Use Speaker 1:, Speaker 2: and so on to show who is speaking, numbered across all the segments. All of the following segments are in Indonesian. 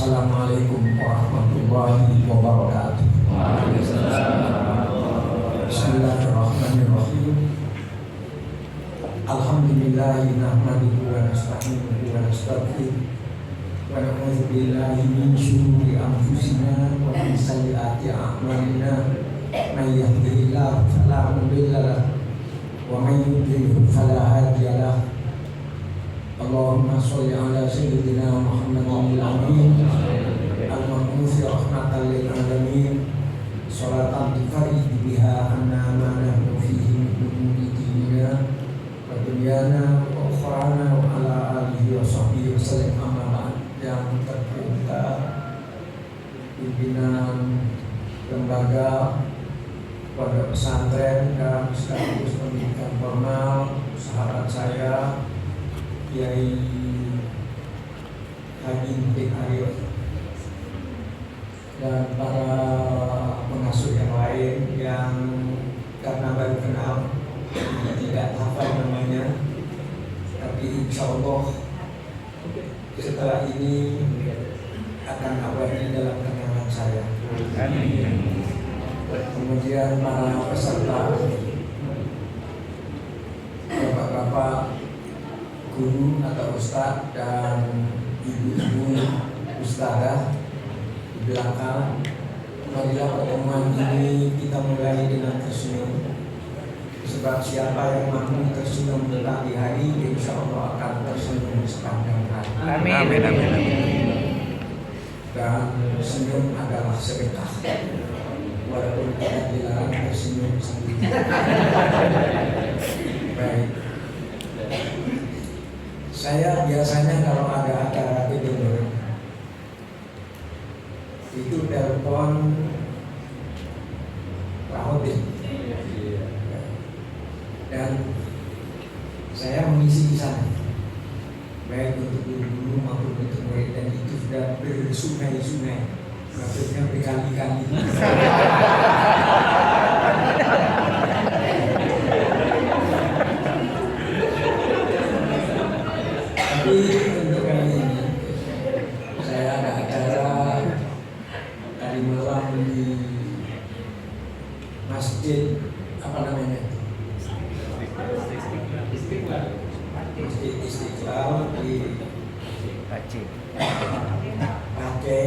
Speaker 1: Assalamualaikum warahmatullahi wabarakatuh. Bismillahirrahmanirrahim. Alhamdulillahi nahmaduhu wa nasta'inuhu wa nastaghfiruh wa na'udzu billahi min syururi anfusina wa min sayyiati a'malina. May yahdihillahu fala mudilla lahu wa may yudlil fala hadiya lahu. Allahumma sholli ala sayyidina Muhammadin al-amin al-mab'uts rahmatan lil alamin sholatan tufarridu biha anna ma nahnu fihi min umuri dinina wa dunyana wa ukhrana wa ala alihi wa sahbihi wasallam. Amma ba'd. Yang tercinta pimpinan lembaga pondok pesantren dan sekaligus pendidikan formal, sahabat saya Kiai Haji Mutik Arif dan para pengasuh yang lain yang karena baru kenal tidak hafal namanya, tapi insya Allah setelah ini akan abadi dalam kenangan saya. Kemudian para peserta, bapak-bapak guru atau ustadz dan ibu-ibu ustadzah di belakang, marilah pertemuan ini kita mulai dengan tersenyum, sebab siapa yang mampu tersenyum di pagi hari, insya Allah akan tersenyum sepanjang hari.
Speaker 2: Amin. Amin. Amin.
Speaker 1: Dan senyum adalah sedekah, walaupun kita dilarang tersenyum sendiri. Baik. Saya biasanya kalau ada acara tidur itu telepon Rahotip dan saya mengisi di sana, baik untuk guru maupun untuk murid, dan itu sudah bersungai-sungai, maksudnya berkali-kali. Tapi untuk kali ini saya ada acara tadi malam di masjid apa namanya? Masjid Istiqlal di Aceh,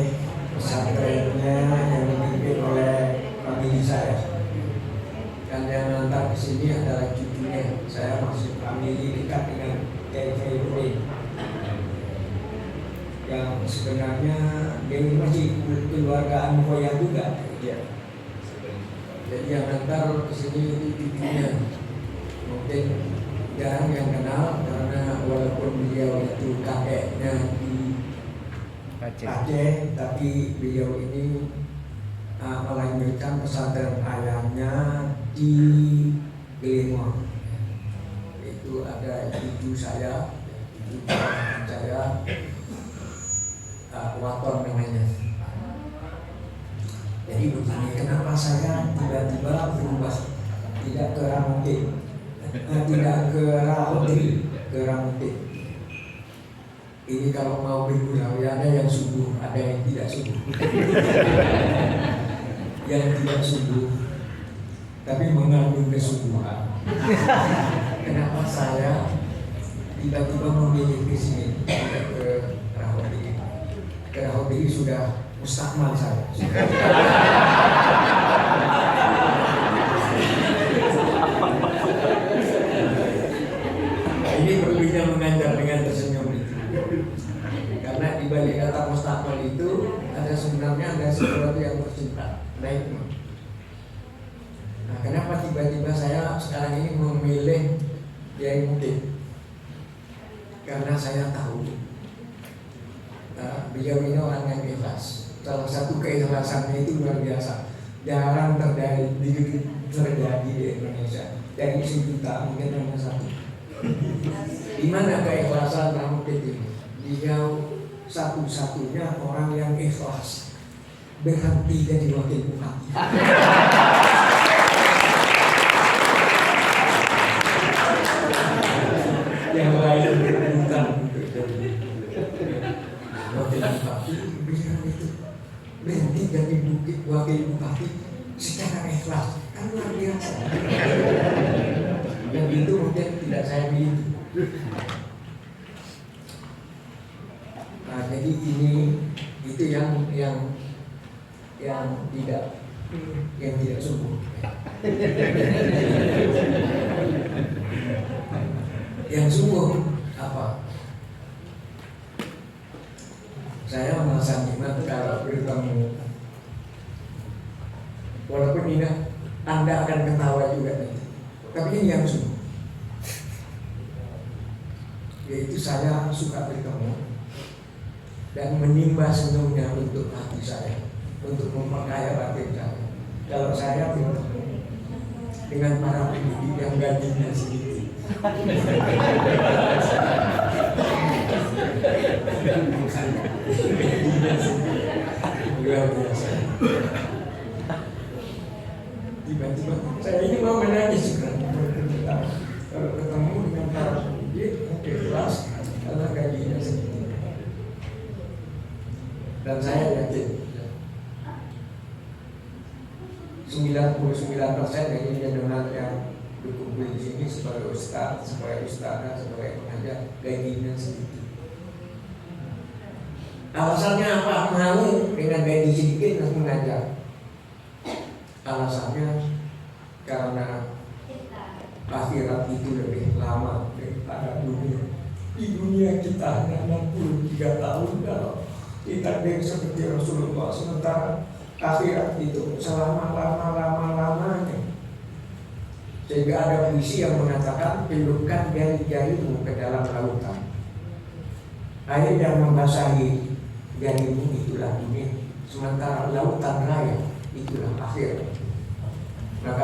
Speaker 1: pesantrennya yang dipimpin oleh famili saya. Dan yang nanti ke sini adalah cucunya. Saya masih famili dekat dengan Kiai Fairuddin, yang sebenarnya dia masih keluarga Anhoya juga. Ya. Jadi yang nanti kesini itu cucunya. Mungkin jarang yang kenal karena walaupun beliau itu kakeknya di Aceh, tapi beliau ini melahirkan pesantren ayahnya di Gelimor. Itu ada cucu saya, Waton namanya. Jadi begini, kenapa saya tiba-tiba berubah, tidak ke Ramuti, tidak ke Rahoti, ke Ramuti. Ini kalau mau bergurau, ada yang subuh, ada yang tidak subuh. Yang tidak subuh, tapi mengandung kesubuhan. Kenapa saya tiba-tiba memilih ke sini, tidak ke Rahoti? Ke Rahoti sudah mustakmal saya. Ini perlunya mengajar dengan tersenyum itu. Karena di balik kata mustakmal itu ada sebenarnya ada sesuatu yang tercinta. Baik. Nah, kenapa tiba-tiba saya sekarang ini memilih Kiai Mutik? Karena saya tahu beliau ini orang yang ikhlas. Salah satu keikhlasannya itu luar biasa. Jarang terjadi di Indonesia. Dari 1 juta mungkin hanya satu. Di mana keikhlasan Mutik ini? Beliau satu-satunya orang yang ikhlas berhenti jadi wakil bupati. Yang lain bukan. wakil bupati bilang itu berhenti jadi wakil bupati secara ikhlas, kan luar biasa. Dan itu mungkin tidak saya miliki. Nah, jadi itu yang tidak sungguh. Yang sungguh apa? Saya merasa nikmat kalau bertemu. Walaupun ini Anda akan ketawa juga nanti. Tapi ini yang sungguh. Yaitu saya suka bertemu dan menimba senyumnya untuk hati saya, untuk memperkaya batin saya. Kalau saya bertemu dengan para pendidik yang gajinya sedikit, luar biasa. Tiba-tiba saya ini mau menangis kalau ketemu dengan para pendidik yang kelas karena gajinya sedikit. Dan saya yakin 99% dari jenderal yang berkumpul di sini sebagai ustaz, sebagai ustazah, sebagai pengajar gajinya sedikit. Alasannya apa? Mau dengan gaji sedikit untuk mengajar. Alasannya karena akhirat itu lebih lama daripada dunia. Di dunia kita hanya 63 tahun kalau kita seperti Rasulullah, sementara akhirat itu selama-lamanya. Sehingga ada puisi yang mengatakan, celupkan jari-jarimu ke dalam lautan, air yang membasahi jarimu itulah dunia, sementara lautan raya itulah akhirat. Maka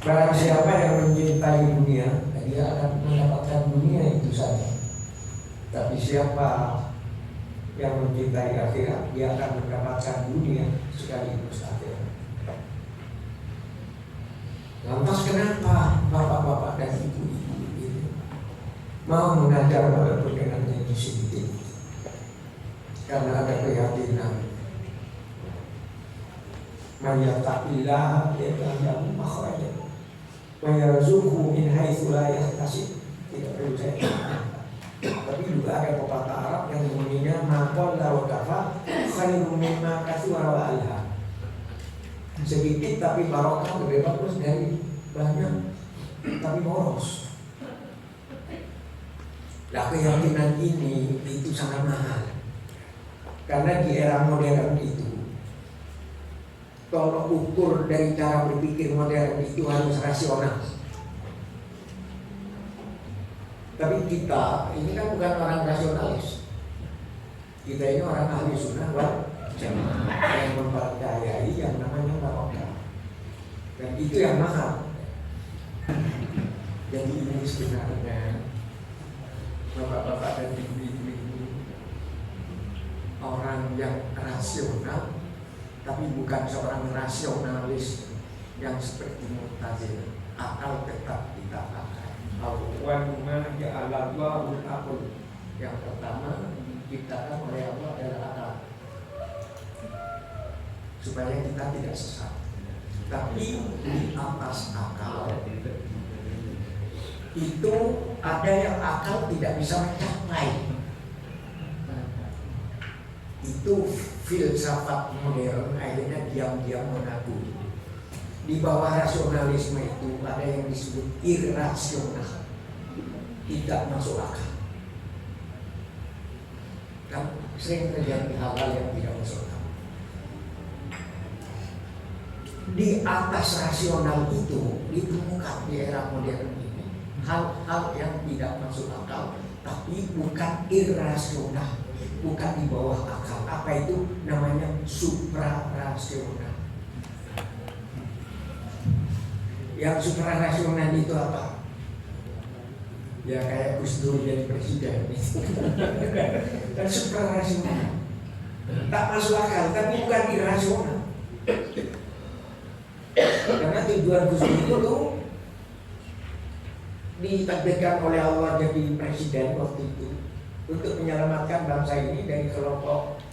Speaker 1: barang siapa yang mencintai dunia, dia akan mendapatkan dunia itu saja. Tapi siapa yang mencintai akhirat, dia akan mendapatkan dunia sekaligus akhirat. Lantas kenapa bapak-bapak dan ibu-ibu itu mau mengajar walaupun dengan gaji sedikit? Karena ada keyakinan man yattaqillah yaj'al makhraja wa yarzuqhu min haitsu la yahtasib. Tidak perlu saya. Tapi juga ada pepatah Arab yang bunyinya maqal la waqafa khairum mimma katsura wa alha. Sedikit tapi barokah lebih bagus dari banyak tapi boros. Nah, keyakinan ini itu sangat mahal. Karena di era modern itu tolok ukur dari cara berpikir modern itu harus rasional. Tapi kita ini kan bukan orang rasionalis. Kita ini orang ahli sunnah wal jamaah yang mempercayai yang namanya barokah. Dan itu yang mahal. Jadi ini sebenarnya bapak-bapak dan ibu-ibu orang yang rasional, tapi bukan seorang rasionalis yang seperti Mu'tazilah. Akal tetap kita pakai. Awal ma ja'alallahu al-aql. Yang pertama diciptakan oleh Allah adalah akal, supaya kita tidak sesat. Tapi di atas akal itu ada yang akal tidak bisa mencapai. Itu filsafat modern akhirnya diam-diam mengaku. Di bawah rasionalisme itu ada yang disebut irrasional, tidak masuk akal. Kan sering terjadi hal-hal yang tidak masuk akal. Di atas rasional itu ditemukan di era modern ini hal-hal yang tidak masuk akal, tapi bukan irrasional, bukan di bawah akal. Apa itu namanya? Suprarasional. Yang suprarasional itu apa? Ya kayak Gus Dur jadi presiden. Dan suprarasional, tak masuk akal, tapi bukan irrasional. Karena tujuan Gus Dur itu ditakdirkan oleh Allah jadi presiden waktu itu untuk menyelamatkan bangsa ini dari kelompok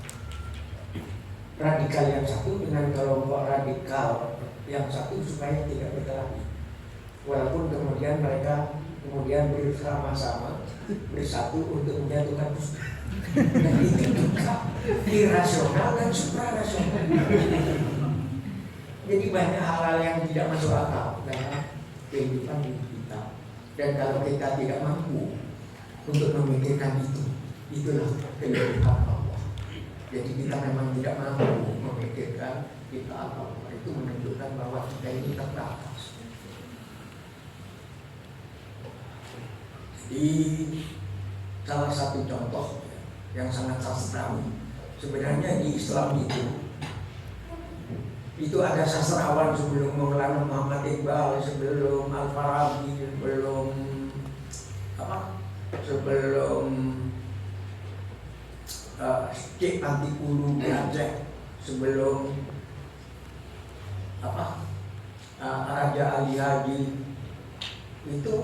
Speaker 1: radikal yang satu dengan kelompok radikal yang satu supaya tidak berkelahi. Walaupun kemudian mereka bersama-sama bersatu untuk menjatuhkan Gus Dur. Dan itu juga irasional dan suprarasional. Jadi banyak hal-hal yang tidak masuk akal dalam kehidupan kita. Dan kalau kita tidak mampu untuk memikirkan itu, itulah kelebihan Allah. Jadi kita memang tidak mampu memikirkan kita Allah. Itu menunjukkan bahwa kita ini terbatas. Di salah satu contoh yang sangat sastrawi, sebenarnya di Islam itu ada sastrawan sebelum Maulana Muhammad Iqbal, sebelum Al-Farabi, sebelum Cik Antikulu Aceh, sebelum Raja Ali Haji, itu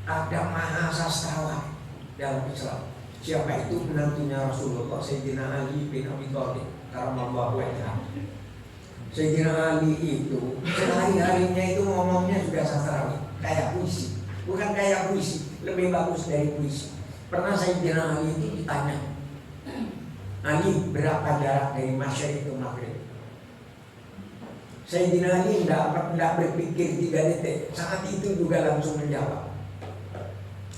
Speaker 1: ada maha sastrawan dalam Islam. Siapa itu? Menantunya Rasulullah, Sayyidina Ali bin Abi Thalib karamallahu wajhahu. Sayyidina Ali itu sehari-harinya itu ngomongnya sudah sastrawi, kayak puisi. Bukan kayak puisi, lebih bagus dari puisi. Pernah Sayyidina Ali itu ditanya, Ali, berapa jarak dari Masyriq ke Maghrib? Sayyidina Ali tidak berpikir 3 detik, saat itu juga langsung menjawab.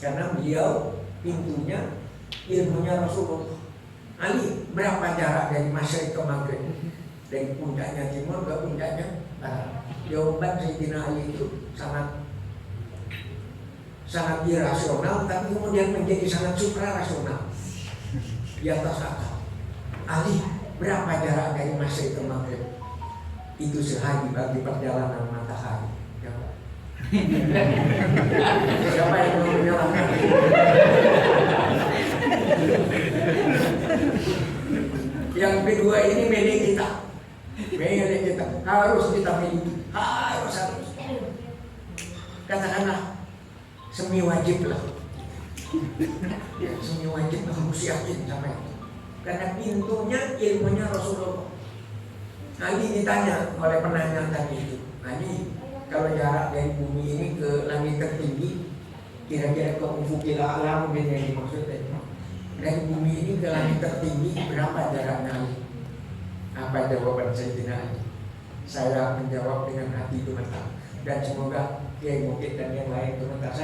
Speaker 1: Karena beliau pintunya ilmunya Rasulullah. Ali, berapa jarak dari Masyriq ke Maghrib? Dari puncaknya timur ke puncaknya barat. Jawaban Sayyidina Ali itu sangat irasional, tapi kemudian menjadi sangat suprarasional, di atas akal. Ali, berapa jarak dari Masyriq ke Maghrib? Itu sehari bagi perjalanan matahari. Jawab. Siapa yang mau menyalahkan? Yang kedua ini milik kita. Harus kita miliki. Harus. Katakanlah semi wajib lah. Ya, semi wajib harus yakin sama itu. Karena pintunya ilmunya Rasulullah. Ali ditanya oleh penanya tadi itu, Ali, kalau jarak dari bumi ini ke langit tertinggi, kira-kira ke ufukil a'lam yang dimaksud tadi. Dari bumi ini ke langit tertinggi berapa jaraknya Ali? Apa jawaban Sayyidina Ali? Saya menjawab dengan hati gemetar, dan semoga Kiai Mukid dan yang lain gemetar.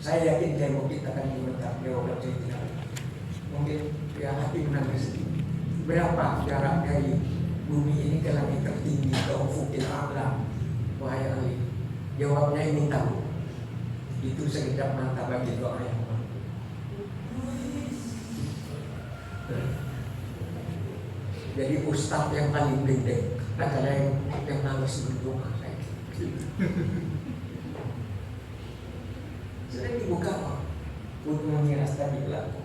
Speaker 1: Saya yakin Kiai Mukid akan gemetar jawaban Sayyidina Ali. Mungkin ya hati menangis. Berapa jarak dari bumi ini ke langit tertinggi, ke ufukil a'lam? Wahai Ali, jawabnya ingin tahu. Itu sekejap mata bagi doa yang jadi ustadz yang paling gede adalah yang nangis berdoa. Sudah dibuka kok untuk mengiras tadi berlaku.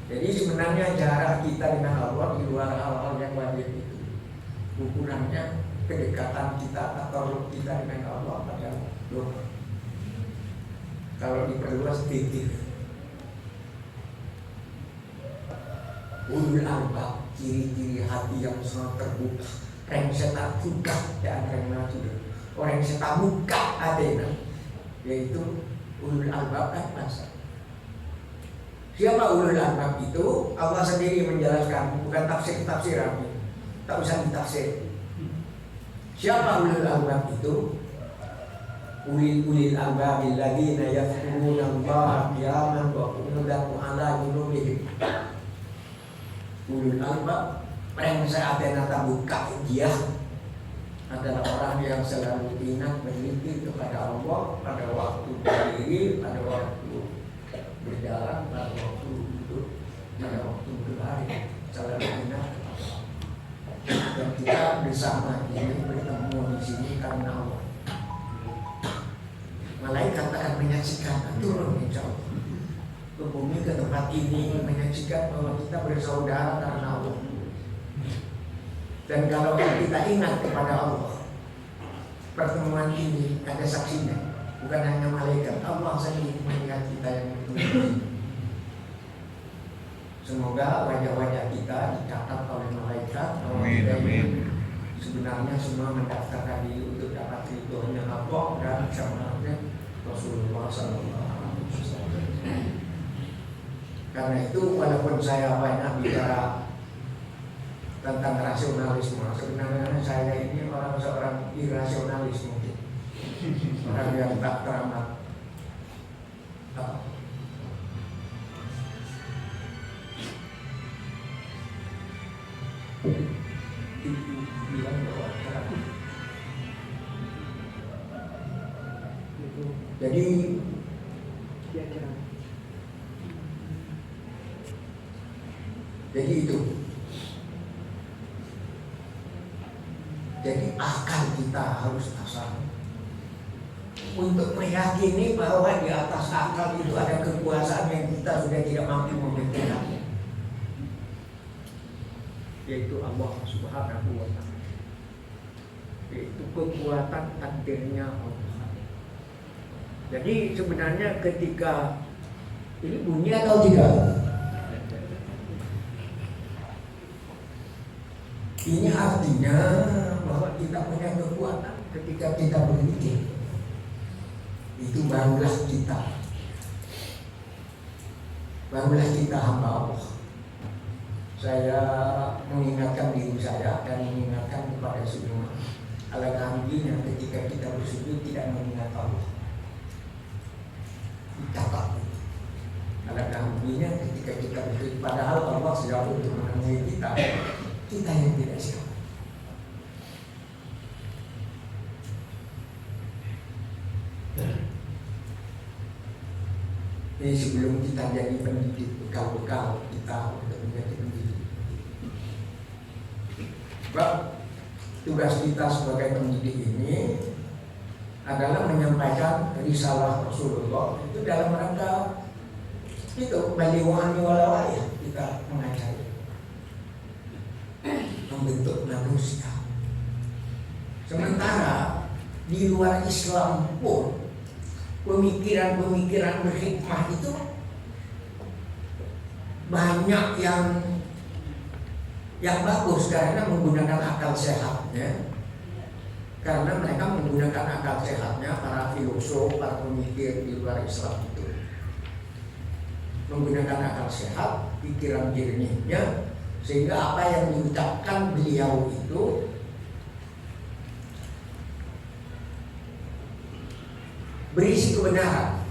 Speaker 1: Jadi sebenarnya jarak kita dengan Allah di luar hal-hal yang wajib itu, ukurannya kedekatan kita atau kita dengan Allah pada doa. Kalau diperluas titik. Ulul albab, ciri-ciri hati yang sangat terbuka. Orang setan buka dan orang sudah. Orang setan buka adena, yaitu ulul albab kan masa. Siapa ulul albab itu? Allah sendiri menjelaskan, bukan tafsir-tafsiran. Tak usah ditafsir. Siapa ulul albab itu? Ulil albab alladziina yadhkuruna Allaha qiyaman wa qu'udan wa 'ala junubihim. Ulul albab yang seatena tabuka dia adalah orang yang selalu ingat berzikir kepada Allah pada waktu berdiri, pada waktu berjalan, pada waktu duduk, pada waktu berlari, selalu ingat kepada Allah. Dan kita bersama ini bertemu di sini karena Allah. Malaikat akan menyaksikan turun insya Allah ke bumi, ke tempat ini, menyaksikan bahwa kita bersaudara karena Allah. Dan kalau kita ingat kepada Allah, pertemuan ini ada saksinya. Bukan hanya malaikat, Allah sendiri melihat kita yang betul. Semoga wajah-wajah kita dicatat oleh malaikat.
Speaker 2: Amin, amin.
Speaker 1: Sebenarnya semua mendaftarkan diri untuk dapat ridhonya Allah dan syafaatnya Rasulullah SAW. Karena itu walaupun saya banyak bicara tentang rasionalisme, sebenarnya saya ini seorang irasionalis mungkin, orang yang tak teramat bilang bahwa jadi itu. Jadi akal kita harus asal untuk meyakini bahwa di atas akal itu ada kekuasaan yang kita sudah tidak mampu memikirkan, yaitu Allah Subhanahu wa Ta'ala, yaitu kekuatan takdirnya Allah. Jadi sebenarnya ketika ini bunyi atau tidak? Ini artinya bahwa kita punya kekuatan ketika kita berpikir. Itu barulah kita hamba Allah. Saya mengingatkan diri saya dan mengingatkan kepada semua. Alangkah ruginya ketika kita bersujud tidak mengingat Allah. Dicatat. Alangkah ruginya ketika kita bersujud padahal Allah siap untuk menemui kita yang tidak siap. Jadi sebelum kita jadi pendidik, bekal-bekal kita untuk menjadi pendidik. Sebab tugas kita sebagai pendidik ini adalah menyampaikan risalah Rasulullah itu dalam rangka itu baliwani walawaya kita mengajari, membentuk manusia. Sementara di luar Islam pun pemikiran-pemikiran berhikmah itu banyak yang bagus karena menggunakan akal sehatnya. Karena mereka menggunakan akal sehatnya, para filosof, para pemikir di luar Islam itu menggunakan akal sehat, pikiran jernihnya, sehingga apa yang diucapkan beliau itu berisi kebenaran,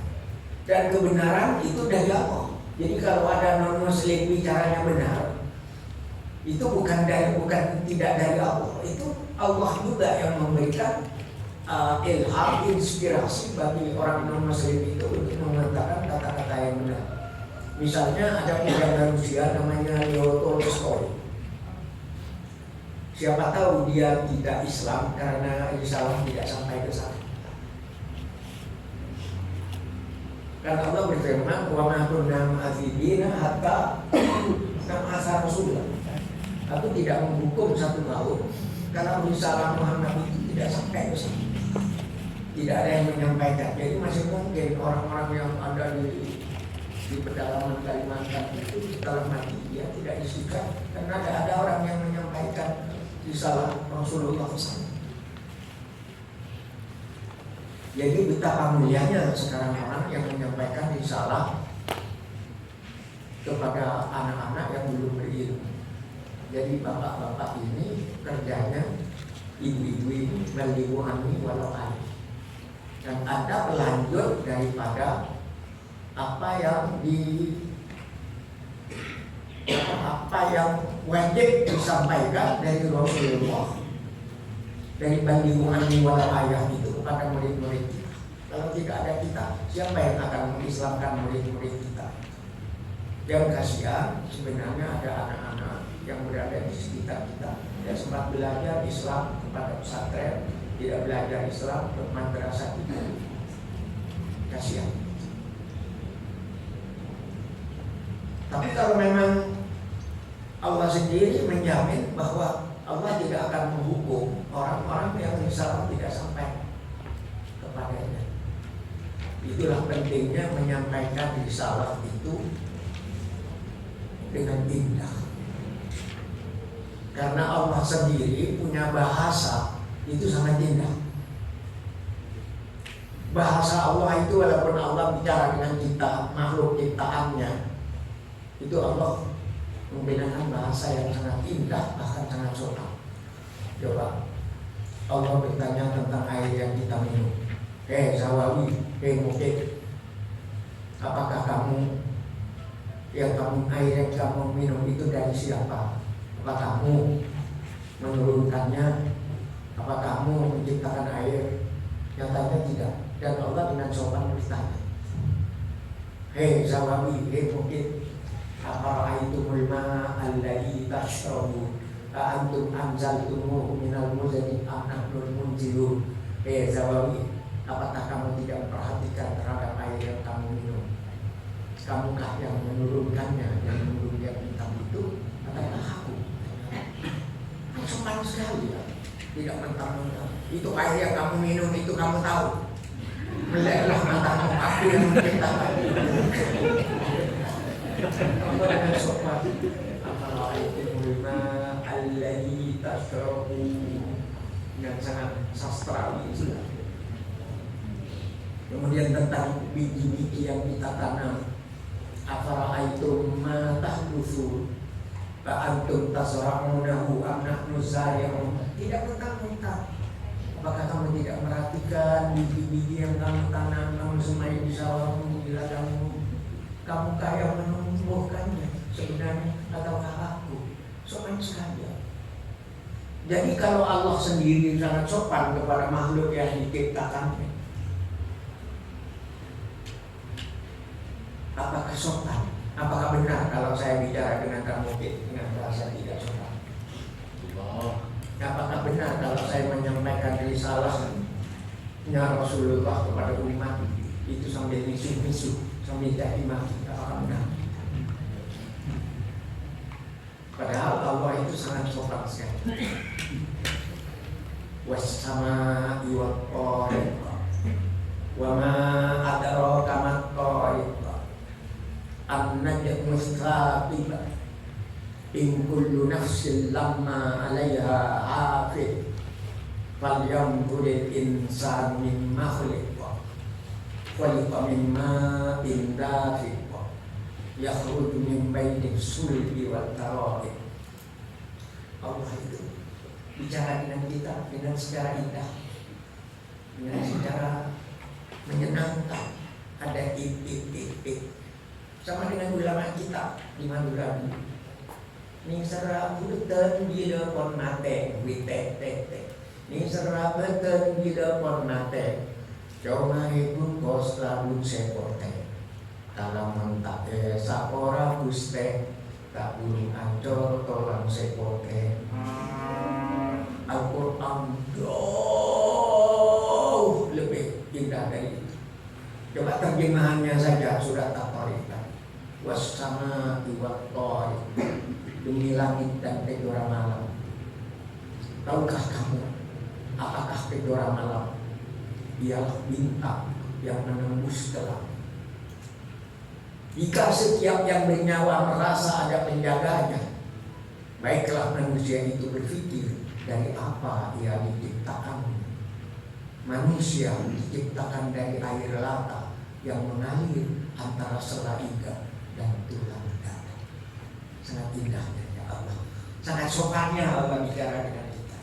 Speaker 1: dan kebenaran itu dari Allah. Jadi kalau ada non-muslim bicaranya benar, itu tidak dari Allah. Itu Allah juga yang memberikan ilham, inspirasi bagi orang non-muslim itu untuk mengatakan kata-kata yang benar. Misalnya ada pujangga Rusia namanya Leo Tolstoy. Siapa tahu dia tidak Islam karena risalah tidak sampai ke sana. Karena Allah berfirman, wa ma kunna mu'adzibina hatta nab'atsa rasula. Aku tidak menghukum 1 tahun karena risalah Muhammad itu tidak sampai ke sana. Tidak ada yang menyampaikan. Jadi masih mungkin orang-orang yang ada di pedalaman Kalimantan itu setelah mati dia tidak disukai karena ada orang yang menyampaikan risalah Rasulullah SAW. Jadi betapa mulianya sekarang orang yang menyampaikan risalah kepada anak-anak yang belum berilmu. Jadi bapak-bapak ini kerjanya, ibu-ibu ini meliwani walau ada. Dan ada pelanjut daripada apa yang wajib disampaikan dari Rasulullah, dari baliwani walau ayah itu kepada murid-murid kita. Kalau tidak ada kita, siapa yang akan mengislamkan murid-murid kita? Yang kasihan sebenarnya ada anak-anak yang berada di sekitar kita, yang sempat belajar Islam kepada pesantren, tidak belajar Islam ke madrasah kita. Kasihan. Tapi kalau memang Allah sendiri menjamin bahwa Allah tidak akan menghukum orang-orang yang risalah tidak sampai kepadanya. Itulah pentingnya menyampaikan risalah itu dengan indah. Karena Allah sendiri punya bahasa itu sangat indah. Bahasa Allah itu walaupun Allah bicara dengan kita, makhluk ciptaannya, itu Allah menggunakan bahasa yang sangat indah, bahkan sangat sopan. Coba Allah bertanya tentang air yang kita minum. Zawawi, Mukid, apakah kamu air yang kamu minum itu dari siapa? Apa kamu menurunkannya? Apa kamu menciptakan air? Nyatanya tidak. Dan Allah dengan sopan bertanya, Zawawi, Mukid, afara'aitumul ma'a alladzi tashrabun a antum anzaltumuhu minal muzni am nahnul munzilun. Zawawi, apakah kamu tidak memperhatikan terhadap air yang kamu minum? Kamukah yang menurunkannya, yang menurunkan hitam itu, ataukah aku? Sopan sekali ya, tidak mentang-mentang. Itu air yang kamu minum itu kamu tahu. Meleklah matamu, aku yang menciptakan. Kamu dengan sopan. Afara'aitumul ma'a alladzi tashrabun, yang sangat sastrawi sudah. Kemudian tentang biji-biji yang kita tanam. Afara'aitum ma tahdusun fa antum tasra'unahu am nahnu zari'un. Tidak mentang-mentang. Apakah kamu tidak merhatikan biji-biji yang kamu tanam, kamu semai di sawahmu, bila kamu kaya menumbuhkannya sebenarnya, ataukah aku? Sopan sekali ya. Jadi kalau Allah sendiri sangat sopan kepada makhluk yang diciptakannya, apakah sopan? Apakah benar kalau saya bicara dengan kamu dengan bahasa tidak sopan? Apakah benar kalau saya menyampaikan risalahnya Rasulullah kepada umat itu sambil misuh-misuh, sambil caci maki? Apakah benar? Padahal Allah itu sangat sopan sekali. Was-sama'i wat-thariq wa ma adraka mat-thariq an-najmu ats-tsaqib in kullu nafsin lamma 'alaiha hafid falyanzuril insanu mimma khuliqa khuliqa min ma'in dafiq yakhruju min baini sulbi wat tara'ib. Allah itu bicara dengan kita dengan secara indah, dengan secara menyenangkan. Ada ip. Sama dengan ulama kita di Madura. Ning serabutan bila pon mate witek. Ning serabutan bila pon mate. Cuma pun kos labun sepote. Dalam mentak sapora buste tak burung ancor tolang sepote. Al-Quran jauh lebih indah dari itu. Coba terjemahannya saja surat At-Tariq. Was-sama'i wat-thariq, demi langit dan kejora malam. Tahukah kamu apakah kejora malam? Ialah bintang yang menembus ke langit. Jika setiap yang bernyawa merasa ada penjaganya, baiklah manusia itu berpikir dari apa ia diciptakan. Manusia diciptakan dari air lata yang mengalir antara sela iga dan tulang dada. Sangat indahnya ya Allah. Sangat sopannya Allah bicara dengan kita.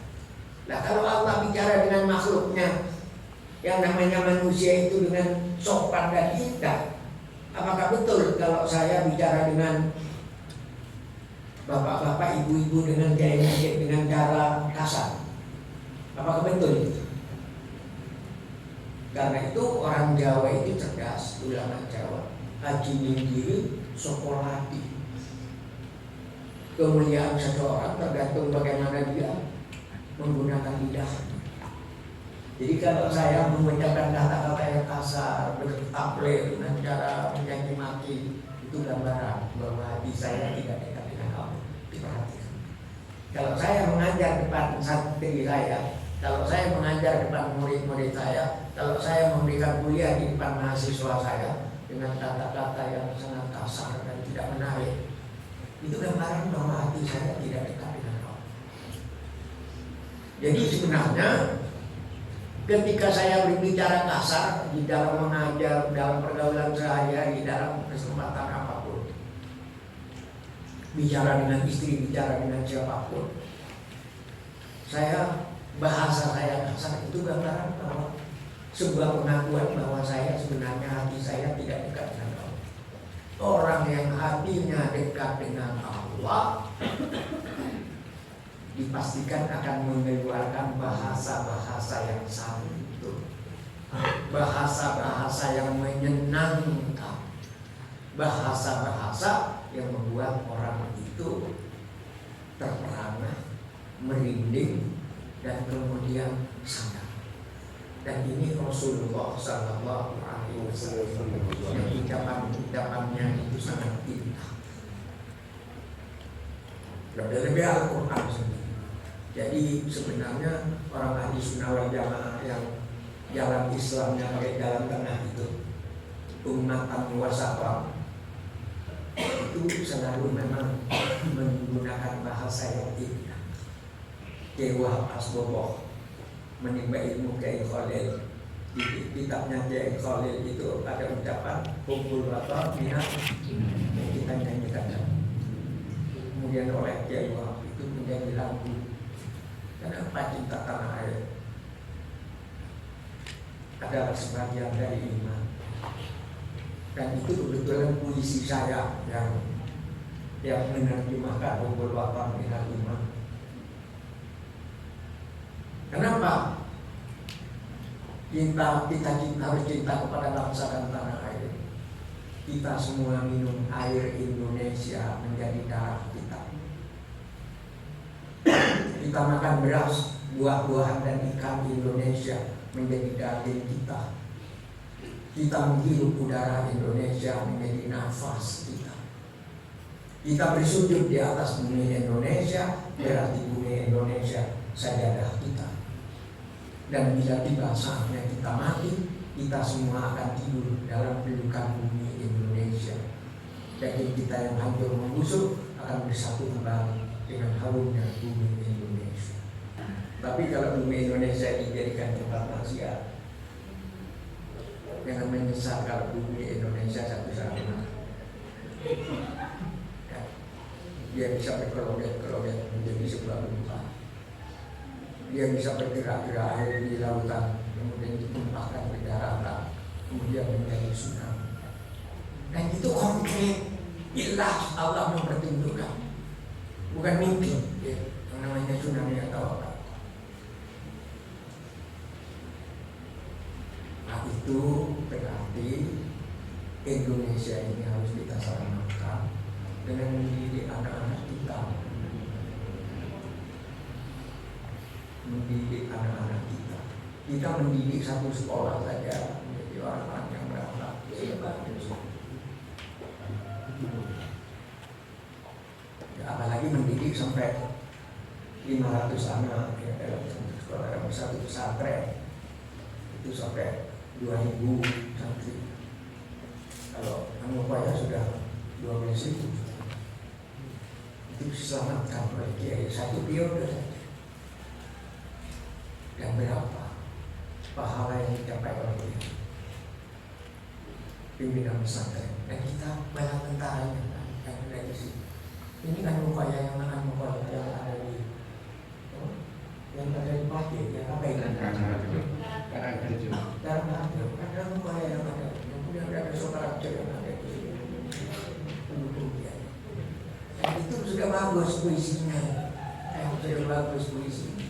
Speaker 1: Nah, kalau Allah bicara dengan makhluknya yang namanya manusia itu dengan sopan dan indah, apakah betul kalau saya bicara dengan bapak-bapak, ibu-ibu dengan gaya dengan cara kasar? Apakah betul itu? Karena itu orang Jawa itu cerdas, ulama Jawa. Haji Minggiri Sokolati. Kemuliaan seseorang tergantung bagaimana dia menggunakan lidahnya. Jadi kalau saya mengucapkan kata-kata yang kasar, bertaplek dengan cara mencaci maki, itu gambaran bahwa hati saya tidak dekat dengan Allah. Diperhatikan. Kalau saya mengajar depan santri saya, kalau saya mengajar depan murid-murid saya, Kalau saya memberikan kuliah di depan mahasiswa saya dengan kata-kata yang sangat kasar dan tidak menarik, itu gambaran bahwa hati saya tidak dekat dengan Allah. Jadi sebenarnya ketika saya berbicara kasar di dalam mengajar, dalam pergaulan sehari-hari, dalam kesempatan apapun, bicara dengan istri, bicara dengan siapapun, bahasa saya kasar, itu gambaran bahwa sebuah pengakuan bahwa saya sebenarnya hati saya tidak dekat dengan Allah. Orang yang hatinya dekat dengan Allah dipastikan akan mengeluarkan bahasa-bahasa yang santun, bahasa-bahasa yang menyenangkan, bahasa-bahasa yang membuat orang itu terperangah, merinding, dan kemudian sadar. Dan ini Rasulullah Sallallahu Alaihi Wasallam, yang ucapan-ucapannya itu sangat indah. Lebih-lebih Al-Quran sendiri. Jadi sebenarnya orang ahli sunnah wal jamaah yang jalan Islamnya pakai jalan tengah itu, ummatan wasata, itu selalu memang menggunakan bahasa yang indah. Kiai Asboboh menimba ilmu Kiai Khalil, di kitabnya Kiai Khalil itu ada ucapan hubbul watan minat yang kita nyanyikan. Kemudian oleh Kiai Wahab itu menjadi lagu. Kenapa cinta tanah air adalah sebagian dari iman. Dan itu kebetulan puisi saya yang menerjemahkan hubbul watan minat iman. Kenapa kita harus cinta kepada bangsa dan tanah air? Kita semua minum air Indonesia menjadi darah kita. Kita makan beras, buah-buahan dan ikan Indonesia menjadi daging kita. Kita menghirup udara Indonesia menjadi nafas kita. Kita bersujud di atas bumi Indonesia, berarti bumi Indonesia sajadah kita. Dan bila tiba saatnya kita mati, kita semua akan tidur dalam pelukan bumi Indonesia. Daging kita yang hancur membusuk akan bersatu kembali dengan harumnya bumi Indonesia. Tapi kalau bumi Indonesia dijadikan tempat maksiat, jangan menyesal kalau bumi Indonesia satu saat nanti dia bisa berkeroget-keroget menjadi sebuah gempa. Dia bisa bergerak-gerak air di lautan, kemudian ditumpahkan ke daratan, kemudian menjadi tsunami. Dan itu konkret, jelas Allah mempertunjukkan, bukan mimpi, ya, yang namanya tsunami atau apa. Nah itu berarti Indonesia ini harus kita selamatkan dengan mendidik anak-anak kita. Mendidik anak-anak kita. Kita mendidik satu sekolah saja menjadi orang-orang yang berakhlak. Ya, apalagi mendidik sampai 500 anak ya, dalam satu sekolah, dalam satu pesantren itu sampai 2000 santri. Kalau upaya sudah 12.000, itu diselamatkan oleh Kiai satu periode saja. Dan berapa pahala yang dicapai oleh dia, pimpinan pesantren. Dan kita banyak tentaranya yang ada di sini. Ini kan upaya yang ada di Pati, yang apa itu? Karangharjo. Ada upaya yang ada. Kemudian ada Soekarjo yang ada di sini. Pendukungnya. Dan itu sudah bagus puisinya. Sudah bagus puisinya.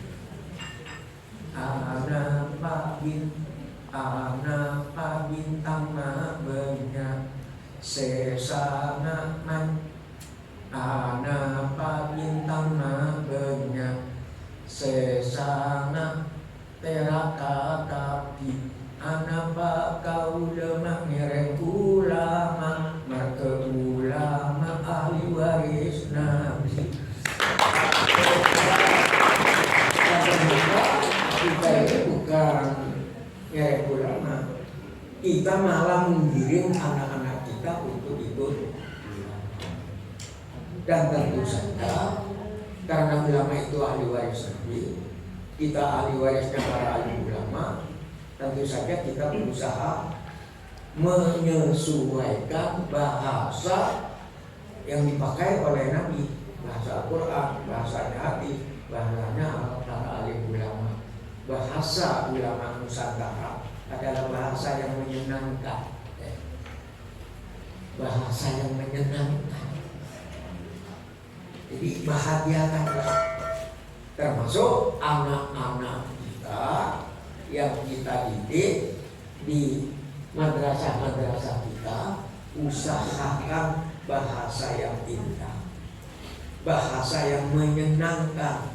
Speaker 1: Ana bintang banyak sesana man. Ana bintang banyak sesana teraka kapi. Ana kau lemah ngereng ulama marke ulama ahli waris nabi. Kita ini bukan ya kita malah menggiring anak-anak kita untuk ikut ulama. Dan tentu saja karena ulama itu ahli waris Nabi, kita ahli warisnya para ahli ulama, tentu saja kita berusaha menyesuaikan bahasa yang dipakai oleh Nabi, bahasa Al-Quran, bahasanya hadis, bahasanya para ahli ulama. Bahasa ulama Nusantara adalah bahasa yang menyenangkan, bahasa yang menyenangkan. Jadi bahagiakanlah, termasuk anak-anak kita yang kita didik di madrasah-madrasah kita. Usahakan bahasa yang indah, bahasa yang menyenangkan,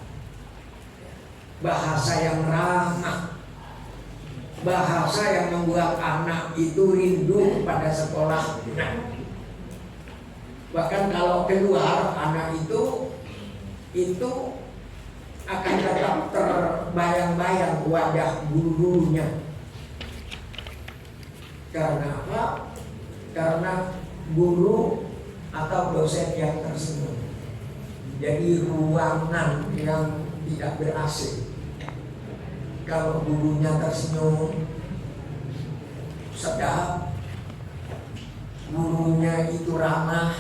Speaker 1: bahasa yang ramah, bahasa yang membuat anak itu rindu pada sekolah. Bahkan kalau keluar anak itu akan tetap terbayang-bayang wajah guru-gurunya. Karena apa? Karena guru atau dosen yang tersenyum. Jadi ruangan yang tidak ber-AC. Kalau gurunya tersenyum, sedap, gurunya itu ramah,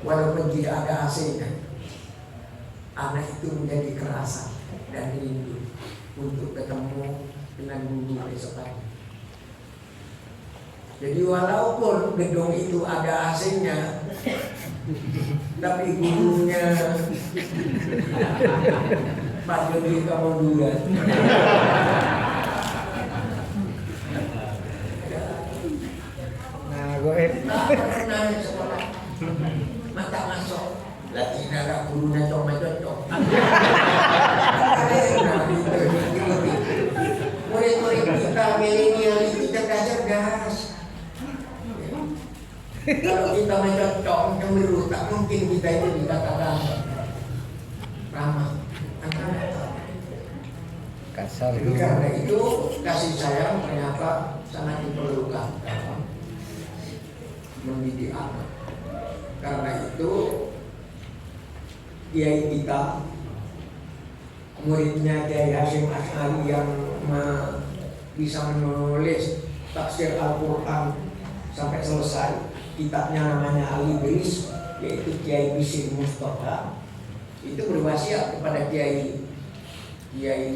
Speaker 1: walaupun tidak ada AC-nya, anak itu menjadi kerasa dan rindu untuk ketemu dengan guru besok pagi. Jadi walaupun gedung itu ada AC-nya, tapi gurunya Pak Jody Kemunduran.
Speaker 3: Nah, gue
Speaker 1: pernah sekolah mata masuk lagi ada gurunya cocok. Murid-murid kita milenial itu cerdas. Kalau kita mencocok cemberut, tak mungkin kita itu dikatakan ramah.
Speaker 3: kasar.
Speaker 1: Jadi karena itu kasih sayang ternyata sangat diperlukan dalam mendidik anak. Karena itu kiai kita, muridnya Kiai Hasyim Asy'ari yang bisa menulis tafsir Al-Quran sampai selesai, kitabnya namanya Al-Ibris, yaitu Kiai Bisri Mustafa, itu berwasiat kepada Kiai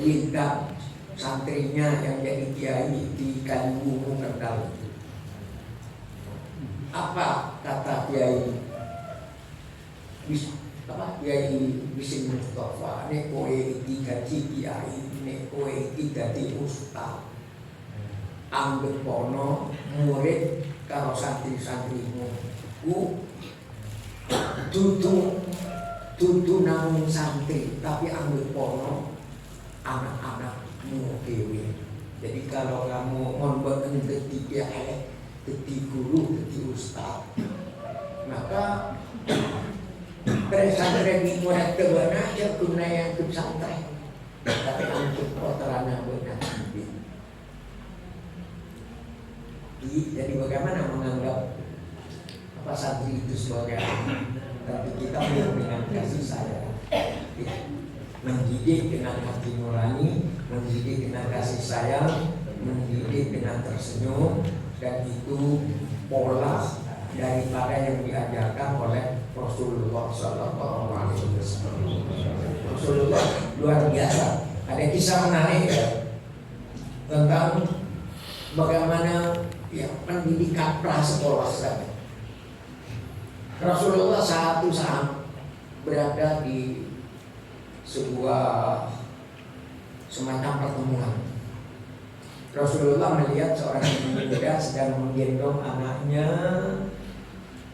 Speaker 1: Wildan, santrinya yang jadi kiai di Kaliwungu Kendal. Apa kata Kiai Bisri Mustafa? Nek kowe iki dadi kiai, nek kowe iki dadi ustaz, anggap pono murid karo santri-santrimu ku dudu namung santri, tapi anggap pono anak-anakmu dewe. Jadi kalau kamu membuat jadi kiai, jadi guru, jadi ustaz, maka pesantren ini murid kebenar aja guna yang pesantren, tapi untuk kotorannya benar. Jadi bagaimana menganggap apa santri itu sebagai anak? Tapi kita dengan kasih sayang, mendidik dengan hati nurani, mendidik dengan kasih sayang, mendidik dengan tersenyum, dan itu pola daripada yang diajarkan oleh Rasulullah SAW. Rasulullah luar biasa. Ada kisah menarik ya, tentang bagaimana ya pendidikan prasekolah saja. Rasulullah satu saat berada di sebuah semacam pertemuan. Rasulullah melihat seorang ibu muda sedang menggendong anaknya